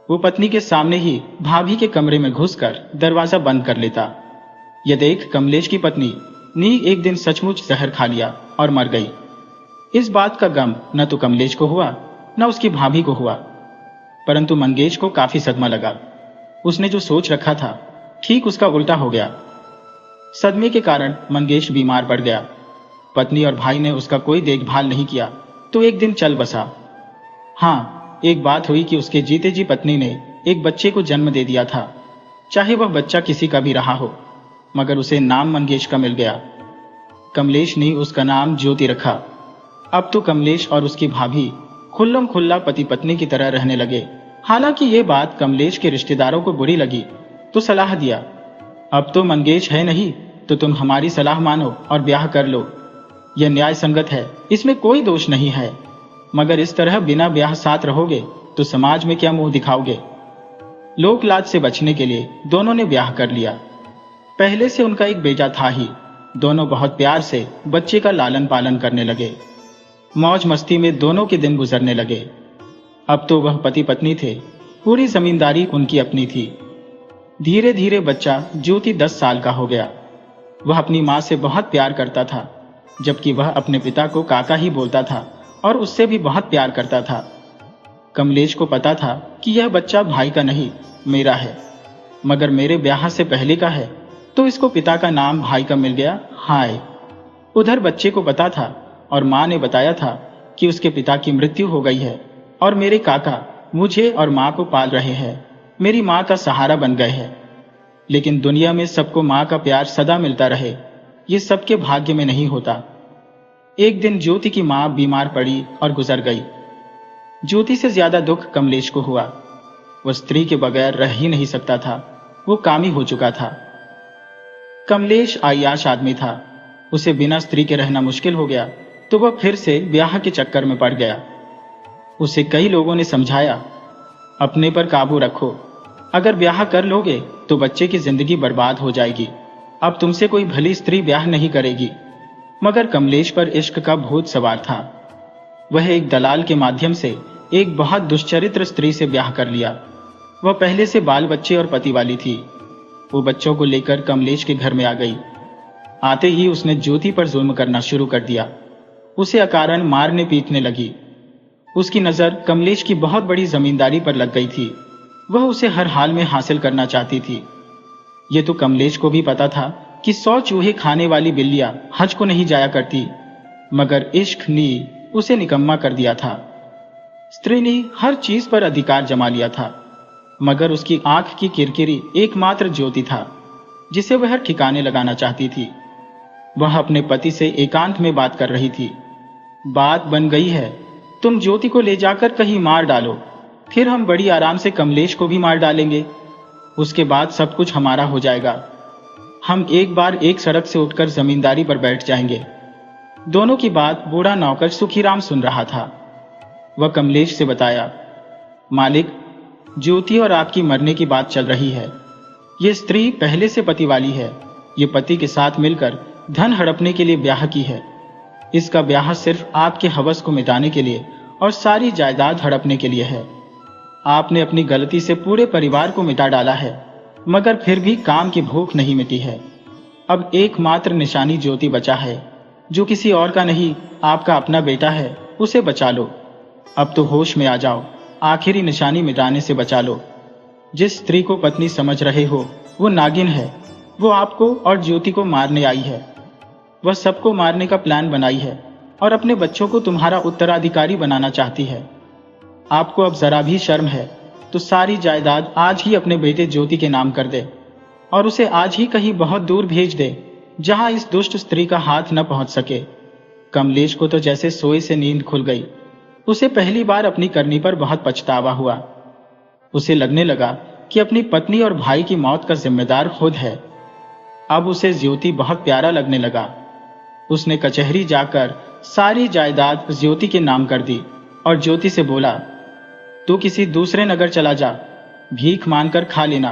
वो पत्नी के सामने ही भाभी के कमरे में घुसकर दरवाजा बंद कर लेता। यह देख कमलेश की पत्नी ने एक दिन सचमुच जहर खा लिया और मर गई। इस बात का गम न तो कमलेश को हुआ न उसकी भाभी को हुआ, परंतु मंगेश को काफी सदमा लगा। उसने जो सोच रखा था ठीक उसका उल्टा हो गया। सदमे के कारण मंगेश बीमार पड़ गया। पत्नी और भाई ने उसका कोई देखभाल नहीं किया, तो एक दिन चल बसा। हाँ, एक बात हुई कि उसके जीते जी पत्नी ने एक बच्चे को जन्म दे दिया था। चाहे वह बच्चा किसी का भी रहा हो, मगर उसे नाम मंगेश का मिल गया। कमलेश ने उसका नाम ज्योति रखा। अब तो कमलेश और उसकी भाभी खुल्लम खुल्ला पति पत्नी की तरह रहने लगे। हालांकि ये बात कमलेश के रिश्तेदारों को बुरी लगी, तो सलाह दिया, अब तो मंगेश है नहीं तो तुम हमारी सलाह मानो और ब्याह कर लो। यह न्याय संगत है, इसमें कोई दोष नहीं है, मगर इस तरह बिना ब्याह साथ रहोगे तो समाज में क्या मुंह दिखाओगे? लोक लाज से बचने के लिए दोनों ने ब्याह कर लिया। पहले से उनका एक बेटा था ही। दोनों बहुत प्यार से बच्चे का लालन पालन करने लगे। मौज मस्ती में दोनों के दिन गुजरने लगे। अब तो वह पति पत्नी थे, पूरी जमींदारी उनकी अपनी थी। धीरे धीरे बच्चा ज्योति 10 साल का हो गया। वह अपनी माँ से बहुत प्यार करता था, जबकि वह अपने पिता को काका ही बोलता था और उससे भी बहुत प्यार करता था। कमलेश को पता था कि यह बच्चा भाई का नहीं, मेरा है, मगर मेरे ब्याह से पहले का है, तो इसको पिता का नाम भाई का मिल गया। हाय! उधर बच्चे को पता था और माँ ने बताया था कि उसके पिता की मृत्यु हो गई है और मेरे काका मुझे और माँ को पाल रहे हैं, मेरी माँ का सहारा बन गए हैं। लेकिन दुनिया में सबको माँ का प्यार सदा मिलता रहे, ये सबके भाग्य में नहीं होता। एक दिन ज्योति की माँ बीमार पड़ी और गुजर गई। ज्योति से ज्यादा दुख कमलेश को हुआ। वह स्त्री के बगैर रह ही नहीं सकता था, वो कामी हो चुका था। कमलेश आयाश आदमी था, उसे बिना स्त्री के रहना मुश्किल हो गया, तो वह फिर से ब्याह के चक्कर में पड़ गया। उसे कई लोगों ने समझाया, अपने पर काबू रखो। अगर ब्याह कर लोगे तो बच्चे की जिंदगी बर्बाद हो जाएगी। अब तुमसे कोई भली स्त्री ब्याह नहीं करेगी। मगर कमलेश पर इश्क का भूत सवार था। वह एक दलाल के माध्यम से एक बहुत दुष्चरित्र स्त्री से ब्याह कर लिया। वह पहले से बाल बच्चे और पति वाली थी। वो बच्चों को लेकर कमलेश के घर में आ गई। आते ही उसने ज्योति पर जुल्म करना शुरू कर दिया। उसे अकारण मारने पीटने लगी। उसकी नजर कमलेश की बहुत बड़ी जमींदारी पर लग गई थी। वह उसे हर हाल में हासिल करना चाहती थी। ये तो कमलेश को भी पता था कि 100 चूहे खाने वाली बिल्लियां हज को नहीं जाया करती, मगर इश्क ने उसे निकम्मा कर दिया था। स्त्री ने हर चीज पर अधिकार जमा लिया था, मगर उसकी आंख की किरकिरी एकमात्र ज्योति था जिसे वह ठिकाने लगाना चाहती थी। वह अपने पति से एकांत में बात कर रही थी। बात बन गई है, तुम ज्योति को ले जाकर कहीं मार डालो, फिर हम बड़ी आराम से कमलेश को भी मार डालेंगे। उसके बाद सब कुछ हमारा हो जाएगा। हम एक बार एक सड़क से उठकर जमींदारी पर बैठ जाएंगे। दोनों की बात बूढ़ा नौकर सुखीराम सुन रहा था। वह कमलेश से बताया, मालिक, ज्योति और आपकी मरने की बात चल रही है। ये स्त्री पहले से पति वाली है। ये पति के साथ मिलकर धन हड़पने के लिए ब्याह की है। इसका ब्याह सिर्फ आपके हवस को मिटाने के लिए और सारी जायदाद हड़पने के लिए है। आपने अपनी गलती से पूरे परिवार को मिटा डाला है, मगर फिर भी काम की भूख नहीं मिटी है। अब एकमात्र निशानी ज्योति बचा है, जो किसी और का नहीं, आपका अपना बेटा है। उसे बचा लो। अब तो होश में आ जाओ, आखिरी निशानी मिटाने से बचा लो। जिस स्त्री को पत्नी समझ रहे हो वो नागिन है। वो आपको और ज्योति को मारने आई है। वह सबको मारने का प्लान बनाई है और अपने बच्चों को तुम्हारा उत्तराधिकारी बनाना चाहती है। आपको अब जरा भी शर्म है तो सारी जायदाद आज ही अपने बेटे ज्योति के नाम कर दे और उसे आज ही कहीं बहुत दूर भेज दे, जहां इस दुष्ट स्त्री का हाथ न पहुंच सके। कमलेश को तो जैसे सोए से नींद खुल गई। उसे पहली बार अपनी करनी पर बहुत पछतावा हुआ। उसे लगने लगा कि अपनी पत्नी और भाई की मौत का जिम्मेदार खुद है। अब उसे ज्योति बहुत प्यारा लगने लगा। उसने कचहरी जाकर सारी जायदाद ज्योति के नाम कर दी और ज्योति से बोला, तू किसी दूसरे नगर चला जा, भीख मांगकर खा लेना,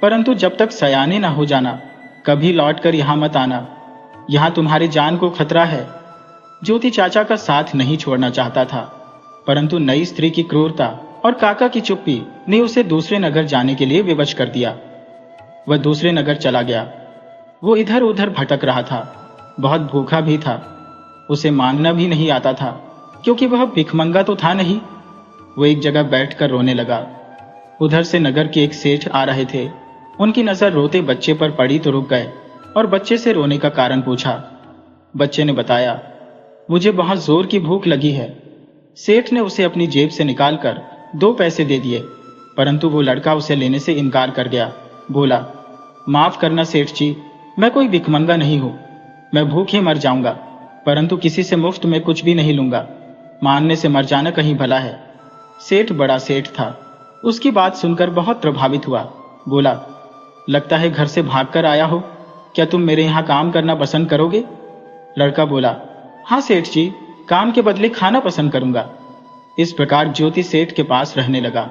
परंतु जब तक सयाने ना हो जाना कभी लौटकर यहां मत आना। यहां तुम्हारी जान को खतरा है। ज्योति चाचा का साथ नहीं छोड़ना चाहता था, परंतु नई स्त्री की क्रूरता और काका की चुप्पी ने उसे दूसरे नगर जाने के लिए विवश कर दिया। वह दूसरे नगर चला गया। वो इधर उधर भटक रहा था। बहुत भूखा भी था। उसे मांगना भी नहीं आता था, क्योंकि वह भिखमंगा तो था नहीं। वो एक जगह बैठकर रोने लगा। उधर से नगर के एक सेठ आ रहे थे। उनकी नजर रोते बच्चे पर पड़ी तो रुक गए और बच्चे से रोने का कारण पूछा। बच्चे ने बताया, मुझे बहुत जोर की भूख लगी है। सेठ ने उसे अपनी जेब से निकालकर 2 पैसे दे दिए, परंतु वो लड़का उसे लेने से इनकार कर गया। बोला, माफ करना सेठ जी, मैं कोई भिखमंगा नहीं हूं। मैं भूखे मर जाऊंगा, परंतु किसी से मुफ्त में कुछ भी नहीं लूंगा। मांगने से मर जाना कहीं भला है। सेठ बड़ा सेठ था। उसकी बात सुनकर बहुत प्रभावित हुआ। बोला, लगता है घर से भागकर आया हो। क्या तुम मेरे यहाँ काम करना पसंद करोगे? लड़का बोला, हाँ सेठ जी, काम के बदले खाना पसंद करूंगा। इस प्रकार ज्योति सेठ के पास रहने लगा।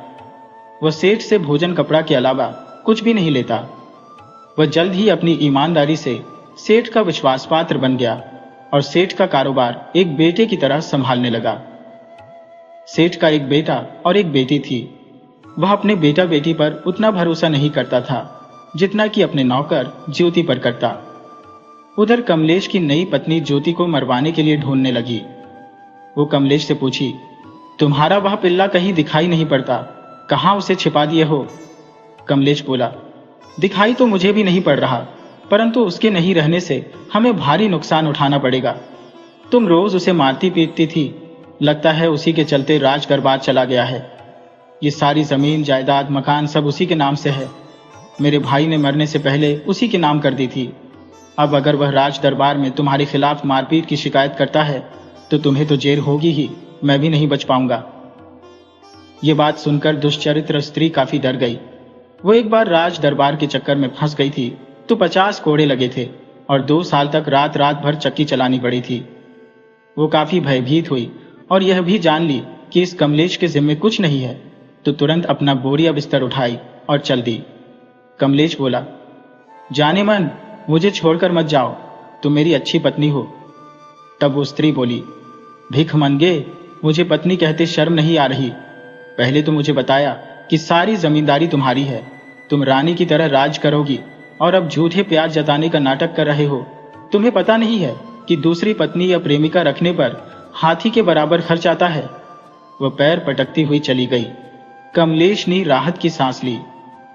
वह सेठ से भोजन कपड़ा के अलावा कुछ भी नहीं लेता। वह जल्द ही अपनी ईमानदारी से सेठ का विश्वास पात्र बन गया और सेठ का कारोबार एक बेटे की तरह संभालने लगा। सेठ का एक बेटा और एक बेटी थी। वह अपने बेटा बेटी पर उतना भरोसा नहीं करता था जितना कि अपने नौकर ज्योति पर करता। उधर कमलेश की नई पत्नी ज्योति को मरवाने के लिए ढूंढने लगी। वो कमलेश से पूछी, तुम्हारा वह पिल्ला कहीं दिखाई नहीं पड़ता, कहां उसे छिपा दिए हो? कमलेश बोला, दिखाई तो मुझे भी नहीं पड़ रहा, परंतु उसके नहीं रहने से हमें भारी नुकसान उठाना पड़ेगा। तुम रोज उसे मारती पीटती थी, लगता है उसी के चलते राज दरबार चला गया है। ये सारी जमीन जायदाद मकान सब उसी के नाम से है। मेरे भाई ने मरने से पहले उसी के नाम कर दी थी। अब अगर वह राज दरबार में तुम्हारे खिलाफ मारपीट की शिकायत करता है तो तुम्हें तो जेल होगी ही, मैं भी नहीं बच पाऊंगा। ये बात सुनकर दुष्चरित्र स्त्री काफी डर गई। वो एक बार राज दरबार के चक्कर में फंस गई थी तो 50 कोड़े लगे थे और 2 साल तक रात रात भर चक्की चलानी पड़ी थी। वो काफी भयभीत हुई और यह भी जान ली कि इस कमलेश के जिम्मे कुछ नहीं है, तो तुरंत अपना बोरिया बिस्तर उठाई और चल दी। कमलेश बोला, जाने मन, मुझे छोड़कर मत जाओ, तुम मेरी अच्छी पत्नी हो। तब वो स्त्री बोली, भिख मंगे, मुझे पत्नी कहते शर्म नहीं आ रही? पहले तो मुझे बताया कि सारी जमींदारी तुम्हारी है, तुम रानी की तरह राज करोगी, और अब झूठे प्यार जताने का नाटक कर रहे हो। तुम्हें पता नहीं है कि दूसरी पत्नी या प्रेमिका रखने पर हाथी के बराबर खर्च आता है। वह पैर पटकती हुई चली गई। कमलेश ने राहत की सांस ली।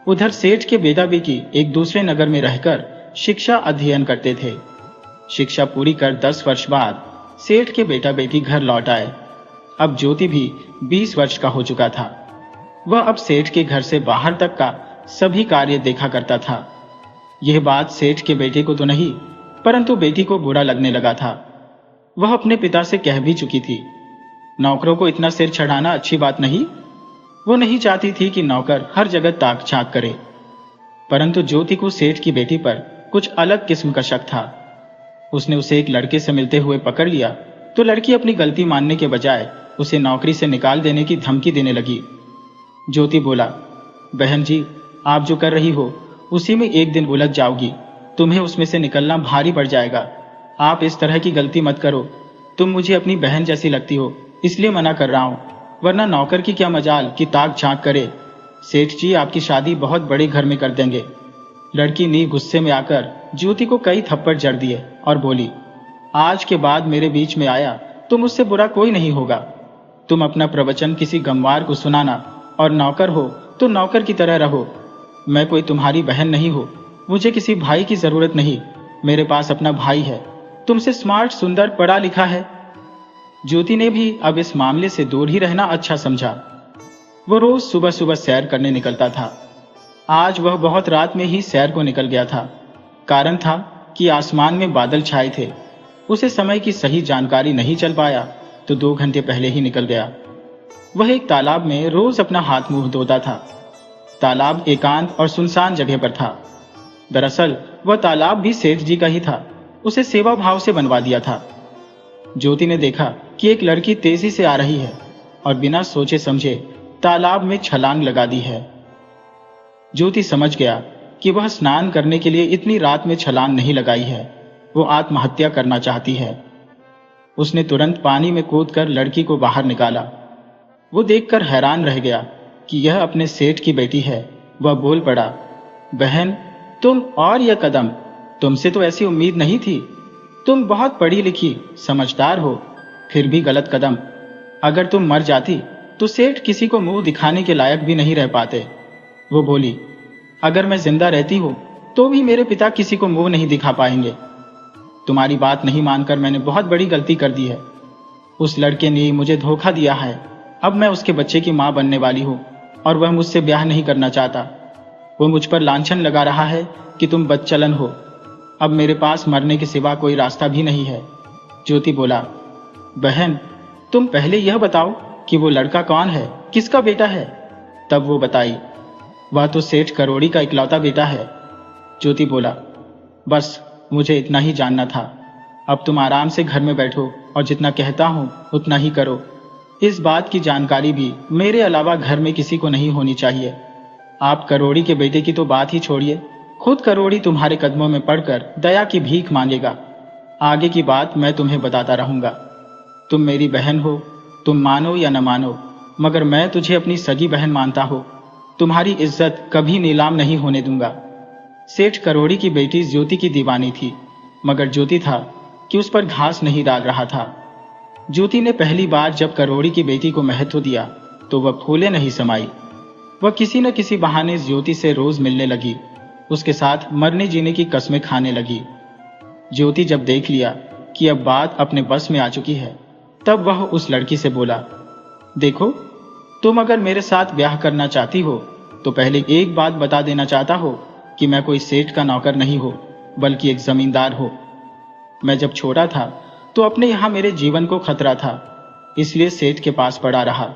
उधर सेठ के बेटा बेटी एक दूसरे नगर में रहकर शिक्षा अध्ययन करते थे। शिक्षा पूरी कर 10 वर्ष बाद सेठ के बेटा बेटी घर लौट आए। अब ज्योति भी 20 वर्ष का हो चुका था। वह अब सेठ के घर से बाहर तक का सभी कार्य देखा करता था। यह बात सेठ के बेटे को तो नहीं, परंतु बेटी को बुरा लगने लगा था। वह अपने पिता से कह भी चुकी थी, नौकरों को इतना सिर चढ़ाना अच्छी बात नहीं। वो नहीं चाहती थी कि नौकर हर जगह ताक झांक करे। परंतु ज्योति को सेठ की बेटी पर कुछ अलग किस्म का शक था। उसने उसे एक लड़के से मिलते हुए पकड़ लिया तो लड़की अपनी गलती मानने के बजाय उसे नौकरी से निकाल देने की धमकी देने लगी। ज्योति बोला, बहन जी, आप जो कर रही हो उसी में एक दिन उलझ जाओगी, तुम्हें उसमें से निकलना भारी पड़ जाएगा। आप इस तरह की गलती मत करो। तुम मुझे अपनी बहन जैसी लगती हो, इसलिए मना कर रहा हूं, वरना नौकर की क्या मजाल कि ताक झांक करे। सेठ जी आपकी शादी बहुत बड़े घर में कर देंगे। लड़की ने गुस्से में आकर ज्योति को कई थप्पड़ जड़ दिए और बोली, आज के बाद मेरे बीच में आया तो मुझसे बुरा कोई नहीं होगा। तुम अपना प्रवचन किसी गंवार को सुनाना, और नौकर हो तो नौकर की तरह रहो। मैं कोई तुम्हारी बहन नहीं हो, मुझे किसी भाई की जरूरत नहीं। मेरे पास अपना भाई है, तुमसे स्मार्ट, सुंदर, पढ़ा लिखा है। ज्योति ने भी अब इस मामले से दूर ही रहना अच्छा समझा। वो रोज सुबह सुबह सैर करने निकलता था। आज वह बहुत रात में ही सैर को निकल गया था। कारण था कि आसमान में बादल छाए थे। उसे समय की सही जानकारी नहीं चल पाया तो 2 घंटे पहले ही निकल गया। वह एक तालाब में रोज अपना हाथ मुंह धोता था। तालाब एकांत और सुनसान जगह पर था। दरअसल वह तालाब भी सेठ जी का ही था, उसे सेवा भाव से बनवा दिया था। ज्योति ने देखा कि एक लड़की तेजी से आ रही है और बिना सोचे समझे तालाब में छलांग लगा दी है। ज्योति समझ गया कि वह स्नान करने के लिए इतनी रात में छलांग नहीं लगाई है, वो आत्महत्या करना चाहती है। उसने तुरंत पानी में कूदकर लड़की को बाहर निकाला। वो देखकर हैरान रह गया कि यह अपने सेठ की बेटी है। वह बोल पड़ा, बहन, तुम और यह कदम, तुमसे तो ऐसी उम्मीद नहीं थी। तुम बहुत पढ़ी लिखी, समझदार हो, फिर भी गलत कदम। अगर तुम मर जाती तो सेठ किसी को मुंह दिखाने के लायक भी नहीं रह पाते। वो बोली, अगर मैं जिंदा रहती हूं तो भी मेरे पिता किसी को मुंह नहीं दिखा पाएंगे। तुम्हारी बात नहीं मानकर मैंने बहुत बड़ी गलती कर दी है। उस लड़के ने मुझे धोखा दिया है। अब मैं उसके बच्चे की मां बनने वाली हूं और वह मुझसे ब्याह नहीं करना चाहता। वो मुझ पर लांछन लगा रहा है कि तुम बदचलन हो। अब मेरे पास मरने के सिवा कोई रास्ता भी नहीं है। ज्योति बोला, बहन, तुम पहले यह बताओ कि वो लड़का कौन है, किसका बेटा है? तब वो बताई, वह तो सेठ करोड़ी का इकलौता बेटा है। ज्योति बोला, बस मुझे इतना ही जानना था। अब तुम आराम से घर में बैठो और जितना कहता हूं उतना ही करो। इस बात की जानकारी भी मेरे अलावा घर में किसी को नहीं होनी चाहिए। आप करोड़ी के बेटे की तो बात ही छोड़िए, खुद करोड़ी तुम्हारे कदमों में पड़कर दया की भीख मांगेगा। आगे की बात मैं तुम्हें बताता रहूंगा। तुम मेरी बहन हो, तुम मानो या न मानो, मगर मैं तुझे अपनी सगी बहन मानता हूं। तुम्हारी इज्जत कभी नीलाम नहीं होने दूंगा। सेठ करोड़ी की बेटी ज्योति की दीवानी थी, मगर ज्योति था कि उस पर घास नहीं डाल रहा था। ज्योति ने पहली बार जब करोड़ी की बेटी को महत्व दिया तो वह फूले नहीं समाई। वह किसी न किसी बहाने ज्योति से रोज मिलने लगी, उसके साथ मरने जीने की कस्में खाने लगी। ज्योति जब देख लिया कि अब बात अपने बस में आ चुकी है, तब वह उस लड़की से बोला, देखो, तुम अगर मेरे साथ ब्याह करना चाहती हो तो पहले एक बात बता देना चाहता हो कि मैं कोई सेठ का नौकर नहीं हो, बल्कि एक जमींदार हो। मैं जब छोटा था तो अपने यहां मेरे जीवन को खतरा था, इसलिए सेठ के पास पड़ा रहा।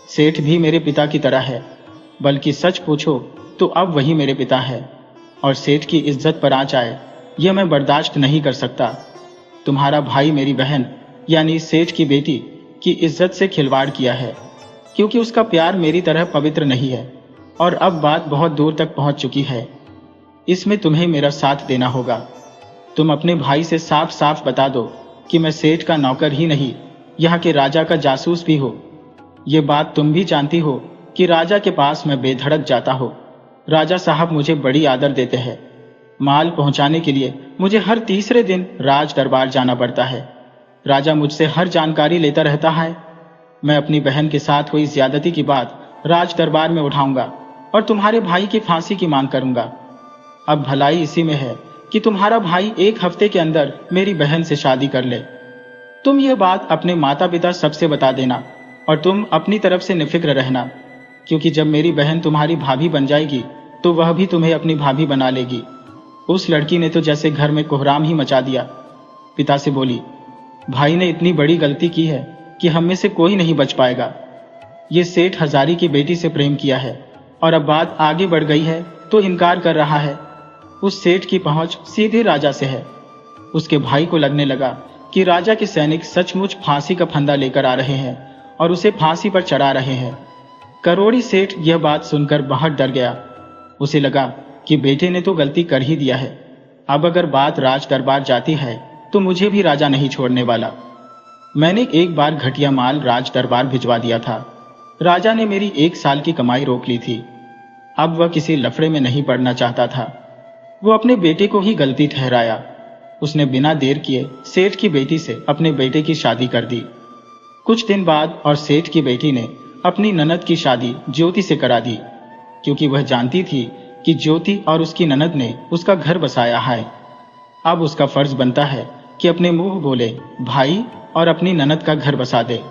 सेठ भी मेरे पिता की तरह है, बल्कि सच पूछो तो अब वही मेरे पिता है, और सेठ की इज्जत पर आंच आए यह मैं बर्दाश्त नहीं कर सकता। तुम्हारा भाई मेरी बहन यानी सेठ की बेटी की इज्जत से खिलवाड़ किया है, क्योंकि उसका प्यार मेरी तरह पवित्र नहीं है और अब बात बहुत दूर तक पहुंच चुकी है। इसमें तुम्हें मेरा साथ देना होगा। तुम अपने भाई से साफ साफ बता दो कि मैं सेठ का नौकर ही नहीं, यहाँ के राजा का जासूस भी हो। ये बात तुम भी जानती हो कि राजा के पास मैं बेधड़क जाता हूँ। राजा साहब मुझे बड़ी आदर देते हैं। माल पहुंचाने के लिए मुझे हर तीसरे दिन राज दरबार जाना पड़ता है। राजा मुझसे हर जानकारी लेता रहता है। मैं अपनी बहन के साथ हुई ज्यादती की बात राज दरबार में उठाऊंगा और तुम्हारे भाई की फांसी की मांग करूंगा। अब भलाई इसी में है कि तुम्हारा भाई 1 हफ्ते के अंदर मेरी बहन से शादी कर ले। तुम यह बात अपने माता पिता सबसे बता देना और तुम अपनी तरफ से निफिक्र रहना, क्योंकि जब मेरी बहन तुम्हारी भाभी बन जाएगी तो वह भी तुम्हें अपनी भाभी बना लेगी। उस लड़की ने तो जैसे घर में कोहराम ही मचा दिया। पिता से बोली, भाई ने इतनी बड़ी गलती की है कि हम में से कोई नहीं बच पाएगा। ये सेठ हजारी की बेटी से प्रेम किया है और अब बात आगे बढ़ गई है तो इनकार कर रहा है। उस सेठ की पहुंच सीधे राजा से है। उसके भाई को लगने लगा कि राजा के सैनिक सचमुच फांसी का फंदा लेकर आ रहे हैं और उसे फांसी पर चढ़ा रहे हैं। करोड़ी सेठ यह बात सुनकर बहुत डर गया। उसे लगा कि बेटे ने तो गलती कर ही दिया है। अब अगर बात राज दरबार जाती है तो मुझे भी राजा नहीं छोड़ने वाला। मैंने एक बार घटिया माल राज दरबार भिजवा दिया था। राजा ने मेरी 1 साल की कमाई रोक ली थी। अब वह किसी लफड़े में नहीं पड़ना चाहता था। वो अपने बेटे को ही गलती ठहराया। उसने बिना देर किए सेठ की बेटी से अपने बेटे की शादी कर दी। कुछ दिन बाद और सेठ की बेटी ने अपनी ननद की शादी ज्योति से करा दी, क्योंकि वह जानती थी कि ज्योति और उसकी ननद ने उसका घर बसाया है। अब उसका फर्ज बनता है कि अपने मुंह बोले भाई और अपनी ननद का घर बसा दे।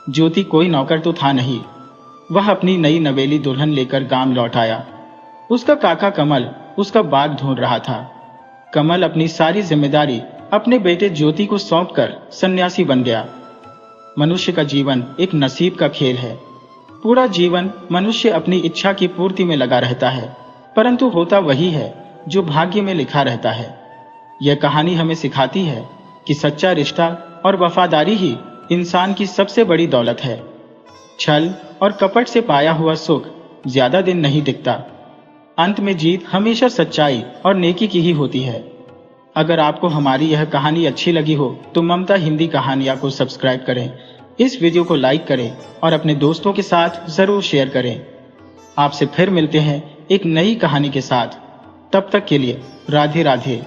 ज्योति कोई नौकर तो था नहीं। वह अपनी नई नवेली दुल्हन लेकर गांव लौट आया। उसका काका कमल उसका बाग ढूंढ रहा था। कमल अपनी सारी जिम्मेदारी अपने बेटे ज्योति को सौंपकर सन्यासी बन गया। मनुष्य का जीवन एक नसीब का खेल है। पूरा जीवन मनुष्य अपनी इच्छा की पूर्ति में लगा रहता है, परंतु होता वही है जो भाग्य में लिखा रहता है। यह कहानी हमें सिखाती है कि सच्चा रिश्ता और वफादारी ही इंसान की सबसे बड़ी दौलत है। छल और कपट से पाया हुआ सुख ज्यादा दिन नहीं टिकता। अंत में जीत हमेशा सच्चाई और नेकी की ही होती है। अगर आपको हमारी यह कहानी अच्छी लगी हो तो ममता हिंदी कहानियां को सब्सक्राइब करें, इस वीडियो को लाइक करें और अपने दोस्तों के साथ जरूर शेयर करें। आपसे फिर मिलते हैं एक नई कहानी के साथ। तब तक के लिए राधे राधे।